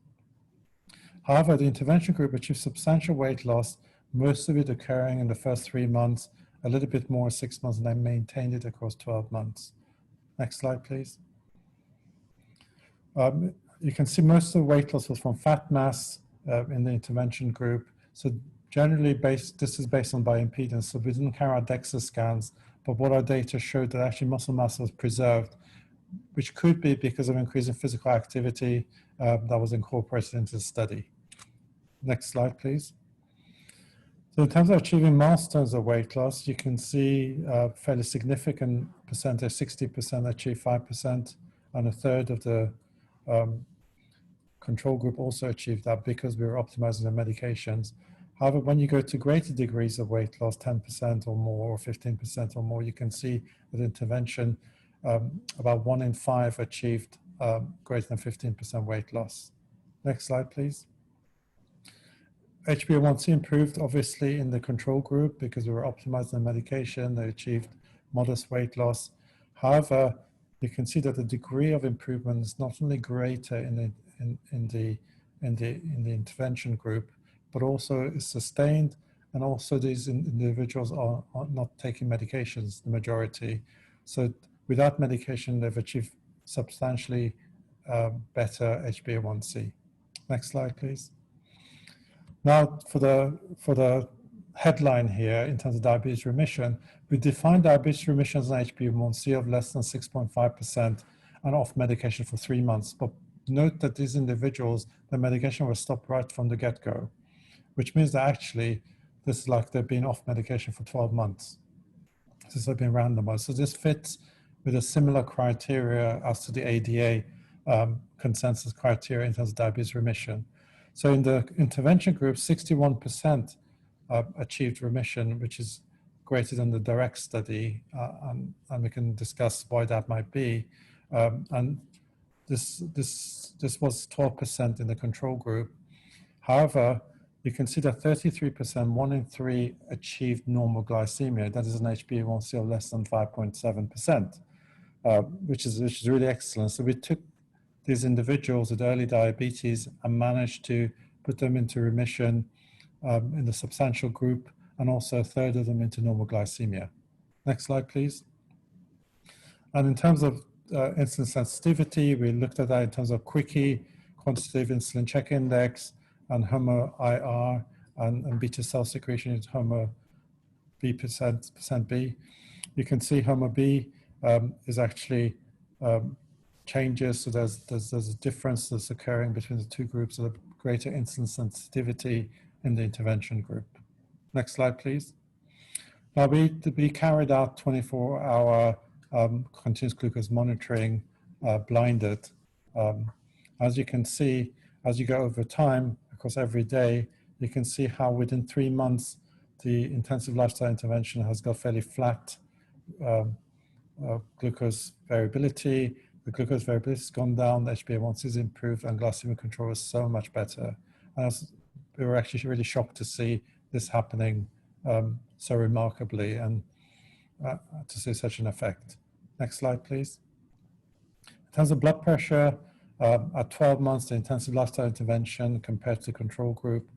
However, the intervention group achieved substantial weight loss, most of it occurring in the first 3 months, a little bit more 6 months, and they maintained it across 12 months. Next slide, please. You can see most of the weight loss was from fat mass in the intervention group. So generally this is based on bioimpedance, so we didn't carry out DEXA scans, but what our data showed that actually muscle mass was preserved, which could be because of increasing physical activity that was incorporated into the study. Next slide, please. So in terms of achieving milestones of weight loss, you can see a fairly significant percentage, 60% achieved 5%, and a third of the control group also achieved that because we were optimizing the medications. However, when you go to greater degrees of weight loss, 10% or more, or 15% or more, you can see that intervention, about 1 in 5 achieved greater than 15% weight loss. Next slide, please. HbA1c improved, obviously, in the control group because we were optimizing the medication. They achieved modest weight loss. However, you can see that the degree of improvement is not only greater in the intervention group, but also is sustained, and also these individuals are not taking medications, the majority. So without medication, they've achieved substantially better HbA1c. Next slide, please. Now, for the headline here, in terms of diabetes remission, we define diabetes remission as an HbA1c of less than 6.5% and off medication for 3 months. But note that these individuals, the medication was stopped right from the get-go, which means that actually this is like they've been off medication for 12 months since they've been randomized. So this fits with a similar criteria as to the ADA consensus criteria in terms of diabetes remission. So in the intervention group, 61% achieved remission, which is greater than the direct study, and we can discuss why that might be. And this was 12% in the control group. However, you can see that 33%, 1 in 3, achieved normal glycemia. That is an HbA1c of less than 5.7%, which is really excellent. So we took these individuals with early diabetes and managed to put them into remission in the substantial group, and also a third of them into normal glycemia. Next slide, please. And in terms of insulin sensitivity, we looked at that in terms of quickie, quantitative insulin check index, and HOMO-IR, and beta cell secretion is HOMO-B percent B. You can see HOMO-B is actually changes, so there's a difference that's occurring between the two groups, of the greater insulin sensitivity in the intervention group. Next slide, please. Now we carried out 24-hour continuous glucose monitoring, blinded. As you can see, as you go over time, across every day, you can see how within 3 months, the intensive lifestyle intervention has got fairly flat glucose variability. the glucose variability has gone down, the HbA1c is improved, and glycemic control is so much better. And we were actually really shocked to see this happening so remarkably and to see such an effect. Next slide, please. In terms of blood pressure, at 12 months, the intensive lifestyle intervention compared to the control group,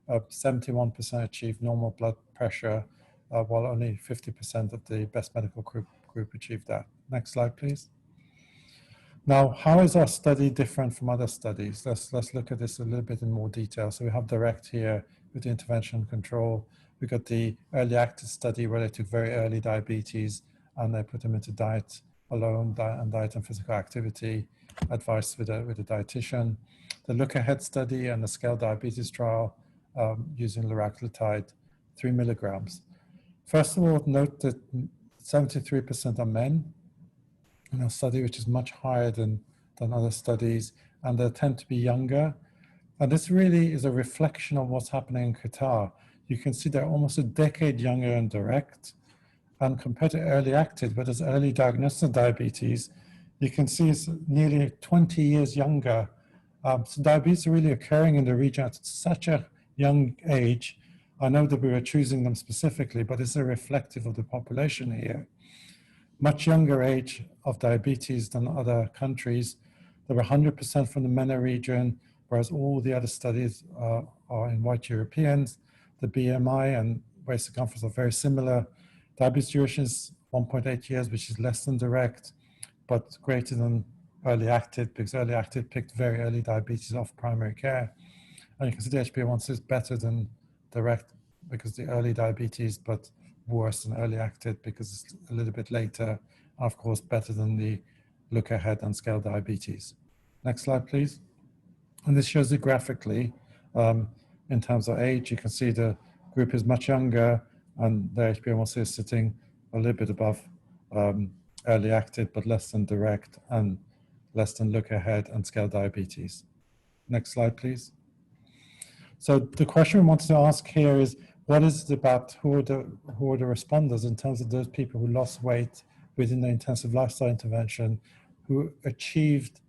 71% achieved normal blood pressure, while only 50% of the best medical group achieved that. Next slide, please. Now, how is our study different from other studies? Let's look at this a little bit in more detail. So we have DIRECT here with the intervention and control. We got the early active study where they took very early diabetes and they put them into diet alone, and diet and physical activity, advice with a dietitian. The look ahead study and the scale diabetes trial using liraglutide, 3 milligrams. First of all, note that 73% are men in a study which is much higher than other studies, and they tend to be younger. And this really is a reflection of what's happening in Qatar. You can see they're almost a decade younger in DIRECT, and compared to early active, where there's early diagnosis of diabetes, you can see it's nearly 20 years younger. So diabetes is really occurring in the region at such a young age. I know that we were choosing them specifically, but it's a reflective of the population here. Much younger age of diabetes than other countries. There were 100% from the MENA region, whereas all the other studies are in white Europeans. The BMI and waist circumference are very similar. Diabetes duration is 1.8 years, which is less than DIRECT, but greater than early active, because early active picked very early diabetes off primary care. And you can see the HbA1c is better than DIRECT because the early diabetes, but worse than early active because it's a little bit later. Of course, better than the look ahead and scale diabetes. Next slide, please. And this shows it graphically. In terms of age, you can see the group is much younger and the HbA1c is sitting a little bit above early active, but less than DIRECT and less than look ahead and scale diabetes. Next slide, please. So the question we wanted to ask here is, what is it about who are the responders in terms of those people who lost weight within the intensive lifestyle intervention, who achieved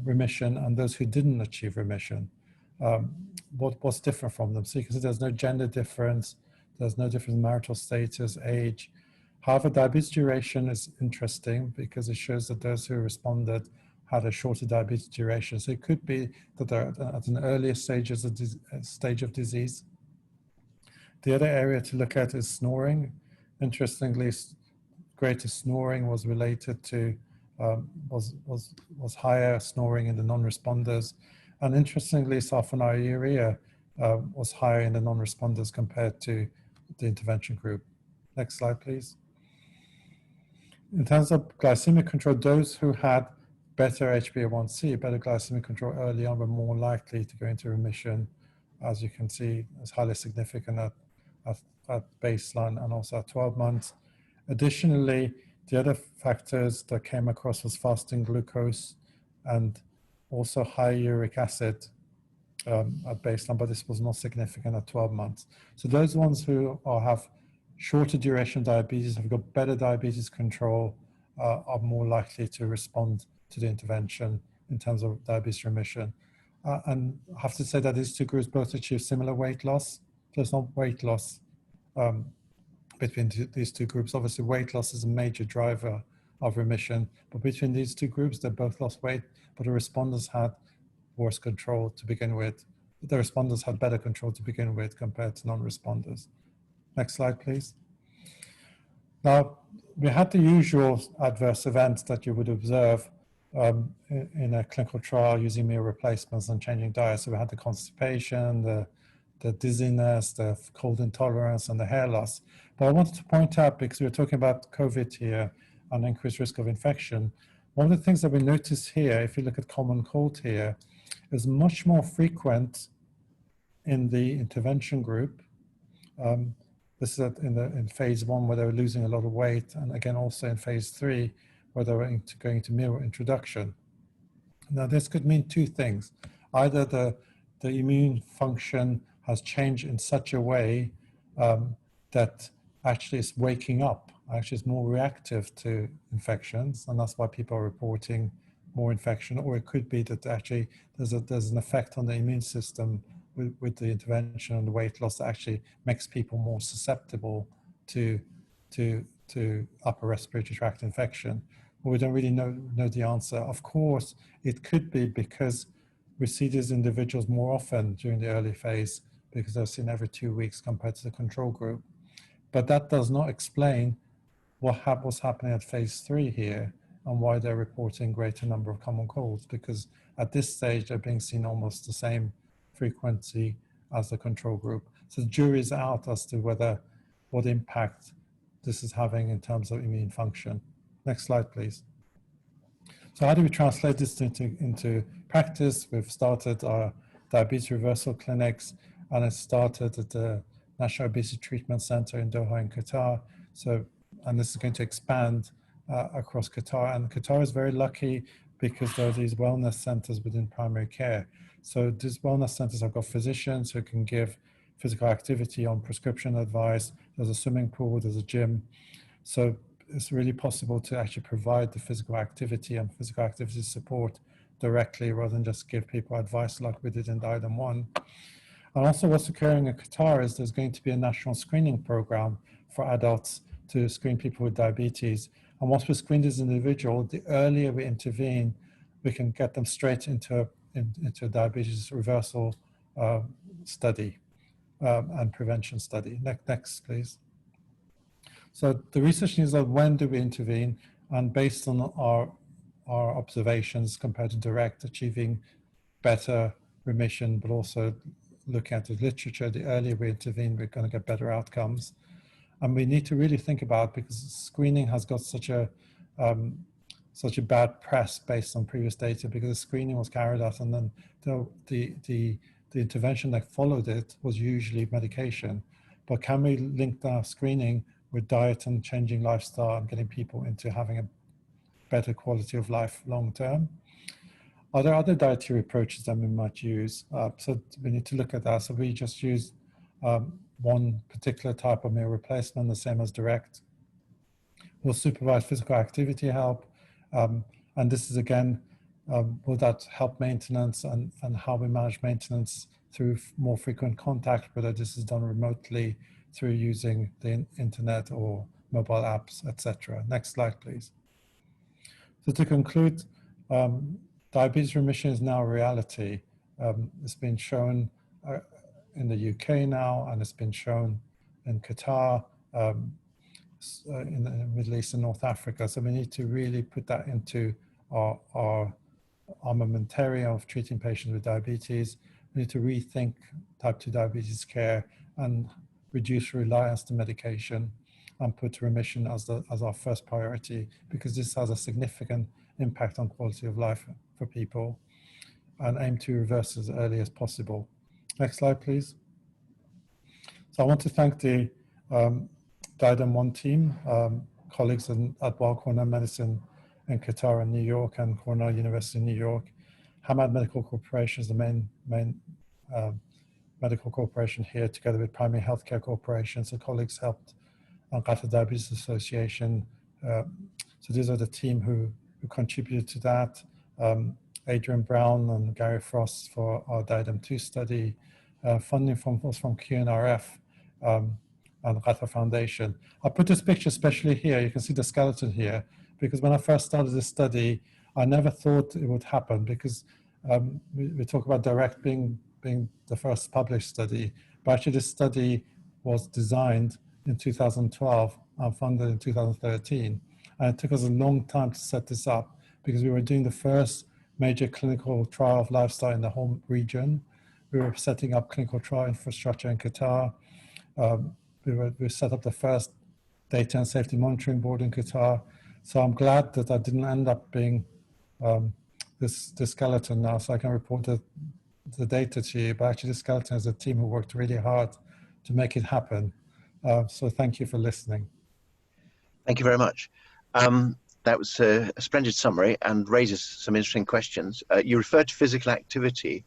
remission, and those who didn't achieve remission? What's different from them? So you can see there's no gender difference, there's no difference in marital status, age. However, diabetes duration is interesting because it shows that those who responded had a shorter diabetes duration. So it could be that they're at an earlier stage of disease. The other area to look at is snoring. Interestingly, greater snoring was related to, was higher snoring in the non-responders. And interestingly, sulfonylurea was higher in the non-responders compared to the intervention group. Next slide, please. In terms of glycemic control, those who had better HbA1c, better glycemic control early on were more likely to go into remission. As you can see, it's highly significant at baseline and also at 12 months. Additionally, the other factors that came across was fasting glucose and also high uric acid at baseline, but this was not significant at 12 months. So those ones who have shorter duration diabetes, have got better diabetes control, are more likely to respond to the intervention in terms of diabetes remission. And I have to say that these two groups both achieve similar weight loss. There's not weight loss between these two groups. Obviously, weight loss is a major driver of remission, but between these two groups, they both lost weight, but the responders had worse control to begin with. The responders had better control to begin with compared to non-responders. Next slide, please. Now, we had the usual adverse events that you would observe in a clinical trial using meal replacements and changing diet. So we had the constipation, the dizziness, the cold intolerance, and the hair loss. But I wanted to point out, because we were talking about COVID here and increased risk of infection, one of the things that we notice here, if you look at common cold here, is much more frequent in the intervention group. This is in phase 1 where they were losing a lot of weight, and again also in phase 3 where they were going to meal introduction. Now this could mean two things. Either the immune function has changed in such a way that actually it's waking up actually is more reactive to infections, and that's why people are reporting more infection. Or it could be that actually there's an effect on the immune system with the intervention and the weight loss that actually makes people more susceptible to upper respiratory tract infection. But we don't really know the answer. Of course, it could be because we see these individuals more often during the early phase because they're seen every 2 weeks compared to the control group. But that does not explain what's happening at phase 3 here and why they're reporting greater number of common colds, because at this stage they're being seen almost the same frequency as the control group. So the jury's out as to what impact this is having in terms of immune function. Next slide, please. So how do we translate this into practice? We've started our diabetes reversal clinics, and it started at the National Obesity Treatment Center in Doha in Qatar. And this is going to expand across Qatar. And Qatar is very lucky because there are these wellness centers within primary care. So these wellness centers have got physicians who can give physical activity on prescription advice. There's a swimming pool, there's a gym. So it's really possible to actually provide the physical activity and physical activity support directly rather than just give people advice like we did in DIADEM 1. And also what's occurring in Qatar is there's going to be a national screening program for adults to screen people with diabetes. And once we screen this individual, the earlier we intervene, we can get them straight into a diabetes reversal study and prevention study. Next, please. So the research needs of when do we intervene, and based on our observations compared to direct, achieving better remission, but also looking at the literature, the earlier we intervene, we're going to get better outcomes. And we need to really think about, because screening has got such a bad press based on previous data, because the screening was carried out and then the intervention that followed it was usually medication. But can we link our screening with diet and changing lifestyle and getting people into having a better quality of life long term? Are there other dietary approaches that we might use? So we need to look at that. So we just use one particular type of meal replacement, the same as direct. We'll supervise physical activity help. And this is again, will that help maintenance and how we manage maintenance through more frequent contact, whether this is done remotely through using the internet or mobile apps, etc. Next slide, please. So to conclude, diabetes remission is now a reality. It's been shown in the UK now, and it's been shown in Qatar, in the Middle East and North Africa. So we need to really put that into our armamentarium of treating patients with diabetes. We need to rethink type 2 diabetes care and reduce reliance to medication and put remission as our first priority, because this has a significant impact on quality of life for people, and aim to reverse as early as possible. Next slide, please. So I want to thank the DIADEM 1 team, colleagues at Weill Cornell Medicine in Qatar and New York, and Cornell University in New York. Hamad Medical Corporation is the main medical corporation here, together with Primary Healthcare Corporation. So colleagues helped Qatar Diabetes Association. So these are the team who contributed to that. Adrian Brown and Gary Frost for our DIADEM 2 study. Funding was from QNRF and Qatar Foundation. I put this picture especially here. You can see the skeleton here, because when I first started this study, I never thought it would happen, because we talk about direct being the first published study, but actually this study was designed in 2012 and funded in 2013. And it took us a long time to set this up, because we were doing the first major clinical trial of lifestyle in the whole region. We were setting up clinical trial infrastructure in Qatar. We set up the first data and safety monitoring board in Qatar. So I'm glad that I didn't end up being this skeleton now, so I can report the data to you. But actually, the skeleton is a team who worked really hard to make it happen. So thank you for listening. Thank you very much. That was a splendid summary and raises some interesting questions. You referred to physical activity,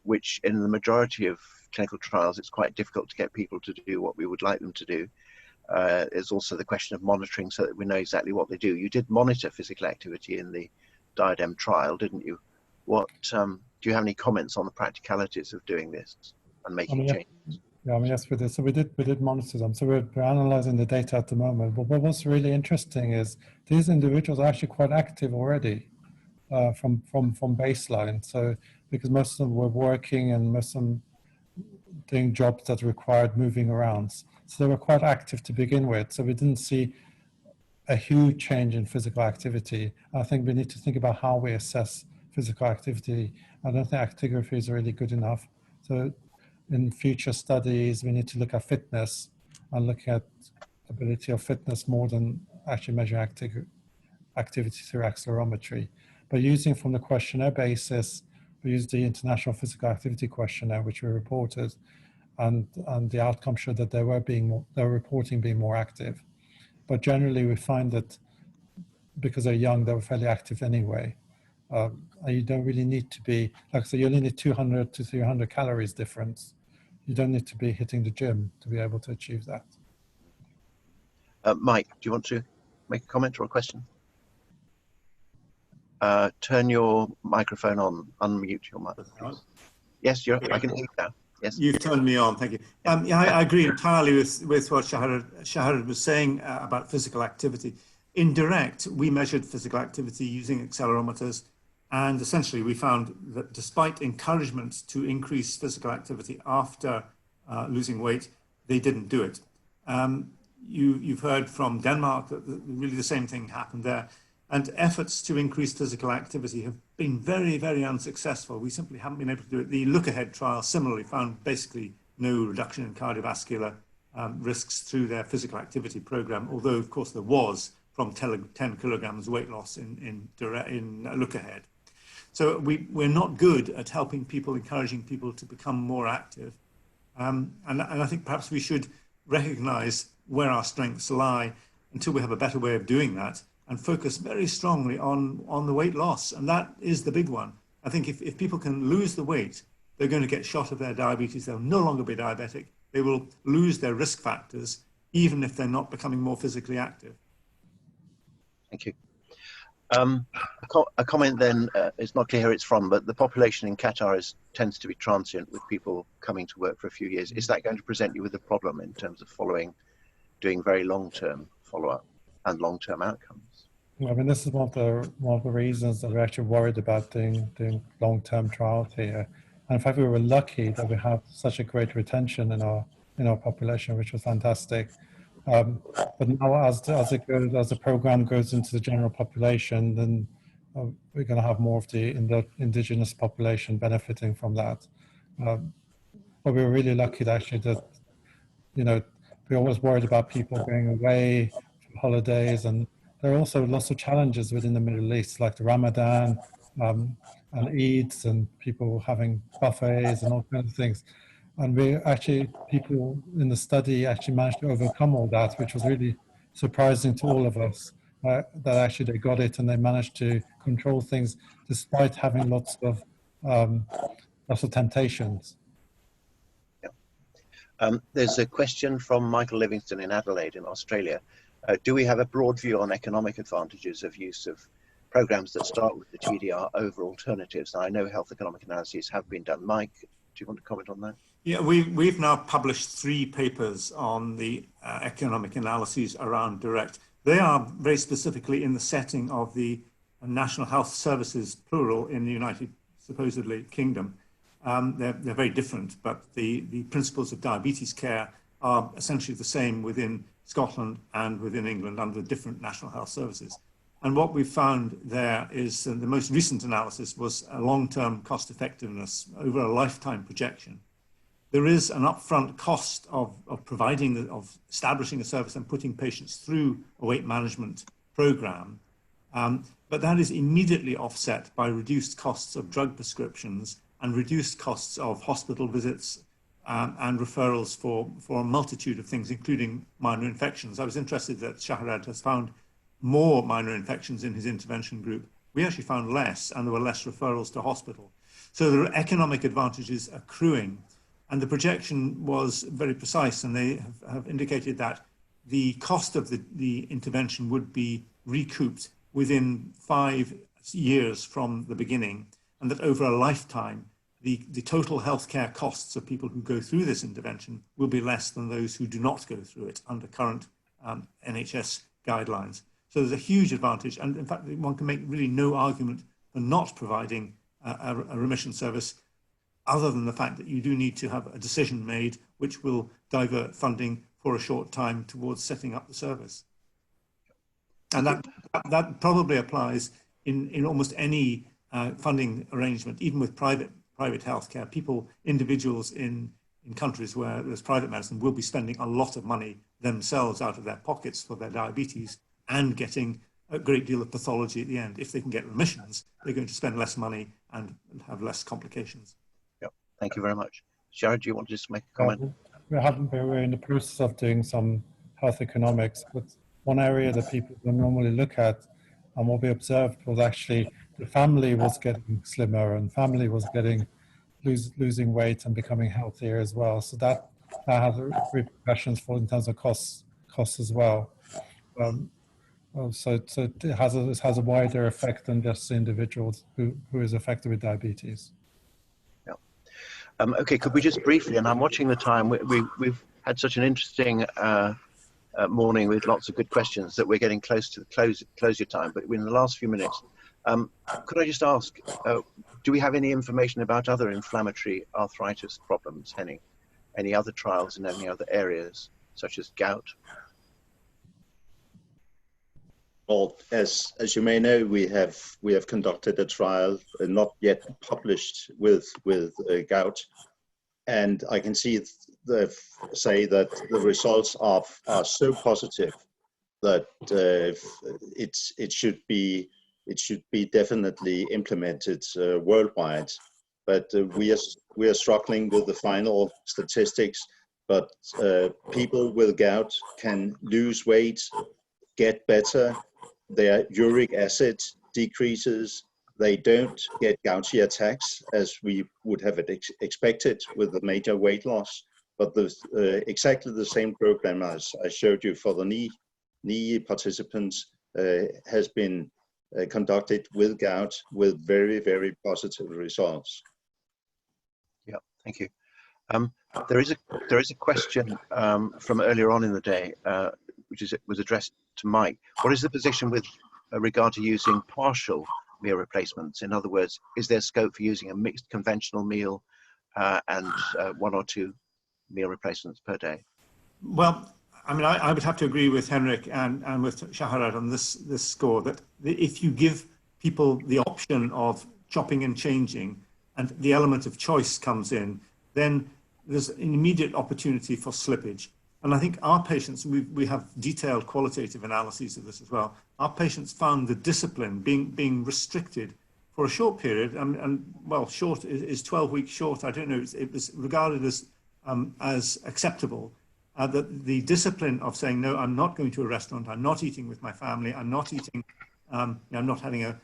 which in the majority of clinical trials, it's quite difficult to get people to do what we would like them to do. There's also the question of monitoring so that we know exactly what they do. You did monitor physical activity in the DIADEM trial, didn't you? What do you have any comments on the practicalities of doing this and making changes? Yeah, I mean, yes, we did. So we did monitor them. So we're analyzing the data at the moment. But what's really interesting is these individuals are actually quite active already from baseline. So because most of them were working and most of them doing jobs that required moving around. So they were quite active to begin with. So we didn't see a huge change in physical activity. I think we need to think about how we assess physical activity. I don't think actigraphy is really good enough. So in future studies, we need to look at fitness and look at ability of fitness more than actually measuring activity through accelerometry. But using from the questionnaire basis, we used the International Physical Activity Questionnaire, which we reported, and the outcome showed that they were reporting being more active. But generally, we find that because they're young, they were fairly active anyway. And you don't really need to be, like I said, you only need 200 to 300 calories difference. You don't need to be hitting the gym to be able to achieve that. Mike, do you want to make a comment or a question? Turn your microphone on, unmute your microphone. Yes, I can hear you now. Yes. You've turned me on, thank you. Yeah, I agree entirely with what Shahrad was saying about physical activity. In DIRECT, we measured physical activity using accelerometers, and essentially we found that despite encouragement to increase physical activity after losing weight, they didn't do it. You've heard from Denmark that really the same thing happened there. And efforts to increase physical activity have been very, very unsuccessful. We simply haven't been able to do it. The Look Ahead trial similarly found basically no reduction in cardiovascular risks through their physical activity program, although of course there was from 10 kilograms weight loss in Look Ahead. So we're not good at helping people, encouraging people to become more active. And I think perhaps we should recognize where our strengths lie until we have a better way of doing that, and focus very strongly on the weight loss. And that is the big one. I think if people can lose the weight, they're going to get shot of their diabetes. They'll no longer be diabetic. They will lose their risk factors, even if they're not becoming more physically active. Thank you. A comment then, it's not clear who it's from, but the population in Qatar tends to be transient, with people coming to work for a few years. Is that going to present you with a problem in terms of doing very long-term follow-up and long-term outcomes? I mean, this is one of the reasons that we're actually worried about doing long-term trials here. And in fact, we were lucky that we have such a great retention in our population, which was fantastic. But now, as the program goes into the general population, then we're going to have more of the indigenous population benefiting from that. But we were really lucky that we always worried about people going away for holidays, and there are also lots of challenges within the Middle East, like the Ramadan and Eids, and people having buffets and all kinds of things. And people in the study actually managed to overcome all that, which was really surprising to all of us, that actually they got it and they managed to control things despite having lots of temptations. There's a question from Michael Livingston in Adelaide in Australia. Do we have a broad view on economic advantages of use of programs that start with the TDR over alternatives? Now, I know health economic analyses have been done. Mike, do you want to comment on that? Yeah, we've now published 3 papers on the economic analyses around DIRECT. They are very specifically in the setting of the National Health Services, plural, in the United, supposedly, Kingdom. They're very different, but the principles of diabetes care are essentially the same within Scotland and within England under different national health services. And what we found there is the most recent analysis was a long-term cost effectiveness over a lifetime projection. There is an upfront cost of establishing a service and putting patients through a weight management program, but that is immediately offset by reduced costs of drug prescriptions and reduced costs of hospital visits and referrals for a multitude of things, including minor infections. I was interested that Shahrad has found more minor infections in his intervention group. We actually found less, and there were less referrals to hospital. So there are economic advantages accruing, and the projection was very precise, and they have indicated that the cost of the intervention would be recouped within 5 years from the beginning, and that over a lifetime, the total healthcare costs of people who go through this intervention will be less than those who do not go through it under current NHS guidelines. So there's a huge advantage, and in fact, one can make really no argument for not providing a remission service, other than the fact that you do need to have a decision made which will divert funding for a short time towards setting up the service. And that probably applies in almost any funding arrangement, even with private healthcare. Individuals in countries where there's private medicine will be spending a lot of money themselves out of their pockets for their diabetes and getting a great deal of pathology at the end. If they can get remissions, they're going to spend less money and have less complications. Yep. Thank you very much. Shahrad, do you want to just make a comment? We're in the process of doing some health economics, but one area that people don't normally look at and what we observed was actually the family was getting slimmer and family was losing weight and becoming healthier as well. So that has repercussions in terms of costs as well. So it has a wider effect than just individuals who is affected with diabetes. Yeah. Okay, could we just briefly, and I'm watching the time, we've had such an interesting morning with lots of good questions that we're getting close to the closure time, but in the last few minutes, could I just ask, do we have any information about other inflammatory arthritis problems, Henning? Any other trials in any other areas, such as gout? Well, as you may know, we have conducted a trial, not yet published, with gout, and I can say that the results are so positive that it should be definitely implemented worldwide. But we are struggling with the final statistics. But people with gout can lose weight, get better. Their uric acid decreases. They don't get gouty attacks as we would have expected with the major weight loss. But exactly the same program as I showed you for the knee participants has been conducted with gout with very, very positive results. Yeah, thank you. There is a question from earlier on in the day, which was addressed to Mike. What is the position with regard to using partial meal replacements? In other words, is there scope for using a mixed conventional meal and 1 or 2 meal replacements per day? Well, I mean, I would have to agree with Henrik and with Shahrad on this score, that if you give people the option of chopping and changing and the element of choice comes in, then there's an immediate opportunity for slippage. And I think our patients, we have detailed qualitative analyses of this as well. Our patients found the discipline being restricted for a short period, and well, short is 12 weeks short. I don't know, it was regarded as acceptable. That the discipline of saying, no, I'm not going to a restaurant, I'm not eating with my family, I'm not eating, I'm not having a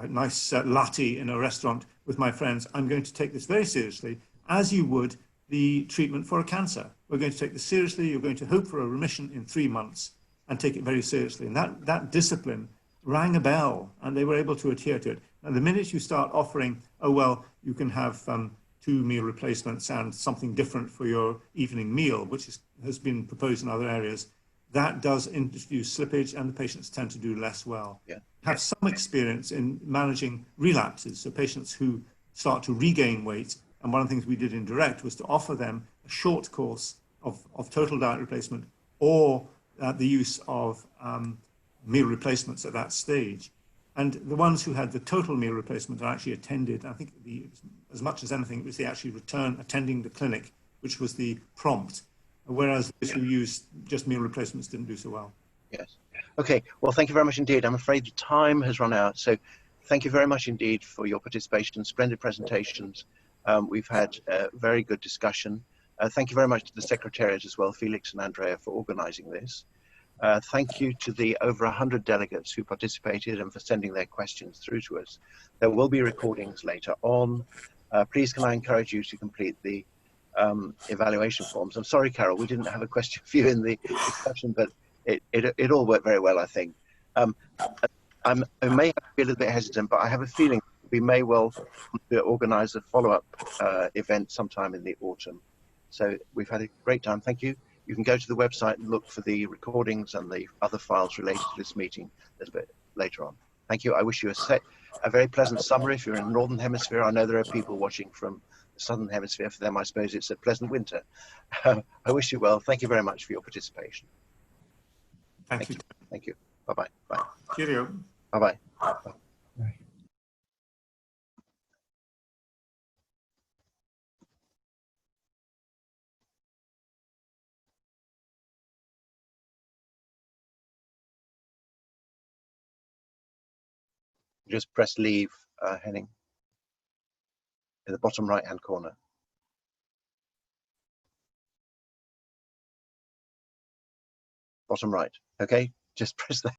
nice latte in a restaurant with my friends. I'm going to take this very seriously, as you would the treatment for a cancer. We're going to take this seriously. You're going to hope for a remission in 3 months and take it very seriously. And that discipline rang a bell, and they were able to adhere to it. And the minute you start offering, oh, well, you can have 2 meal replacements and something different for your evening meal, which has been proposed in other areas, that does introduce slippage, and the patients tend to do less well. Yeah. Have some experience in managing relapses, so patients who start to regain weight. And one of the things we did in Direct was to offer them a short course of total diet replacement or the use of meal replacements at that stage. And the ones who had the total meal replacement are actually attended, I think as much as anything, it was the actually return attending the clinic, which was the prompt, whereas those who used just meal replacements didn't do so well. Yes. Okay, well, thank you very much indeed. I'm afraid the time has run out, so thank you very much indeed for your participation, splendid presentations. We've had a very good discussion. Thank you very much to the Secretariat as well, Felix and Andrea, for organizing this. Thank you to the over 100 delegates who participated and for sending their questions through to us. There will be recordings later on. Please can I encourage you to complete the evaluation forms. I'm sorry, Carol, we didn't have a question for you in the discussion, but it all worked very well, I think. I may have to be a little bit hesitant, but I have a feeling we may well organise a follow-up event sometime in the autumn. So we've had a great time. Thank you. You can go to the website and look for the recordings and the other files related to this meeting a little bit later on. Thank you. I wish you a very pleasant summer if you're in the Northern Hemisphere. I know there are people watching from the Southern Hemisphere. For them, I suppose it's a pleasant winter. I wish you well. Thank you very much for your participation. Thank you. Thank you. Bye-bye. Bye. Cheerio. Bye-bye. Right. Just press leave, Henning, in the bottom right-hand corner. Bottom right. Okay, just press that.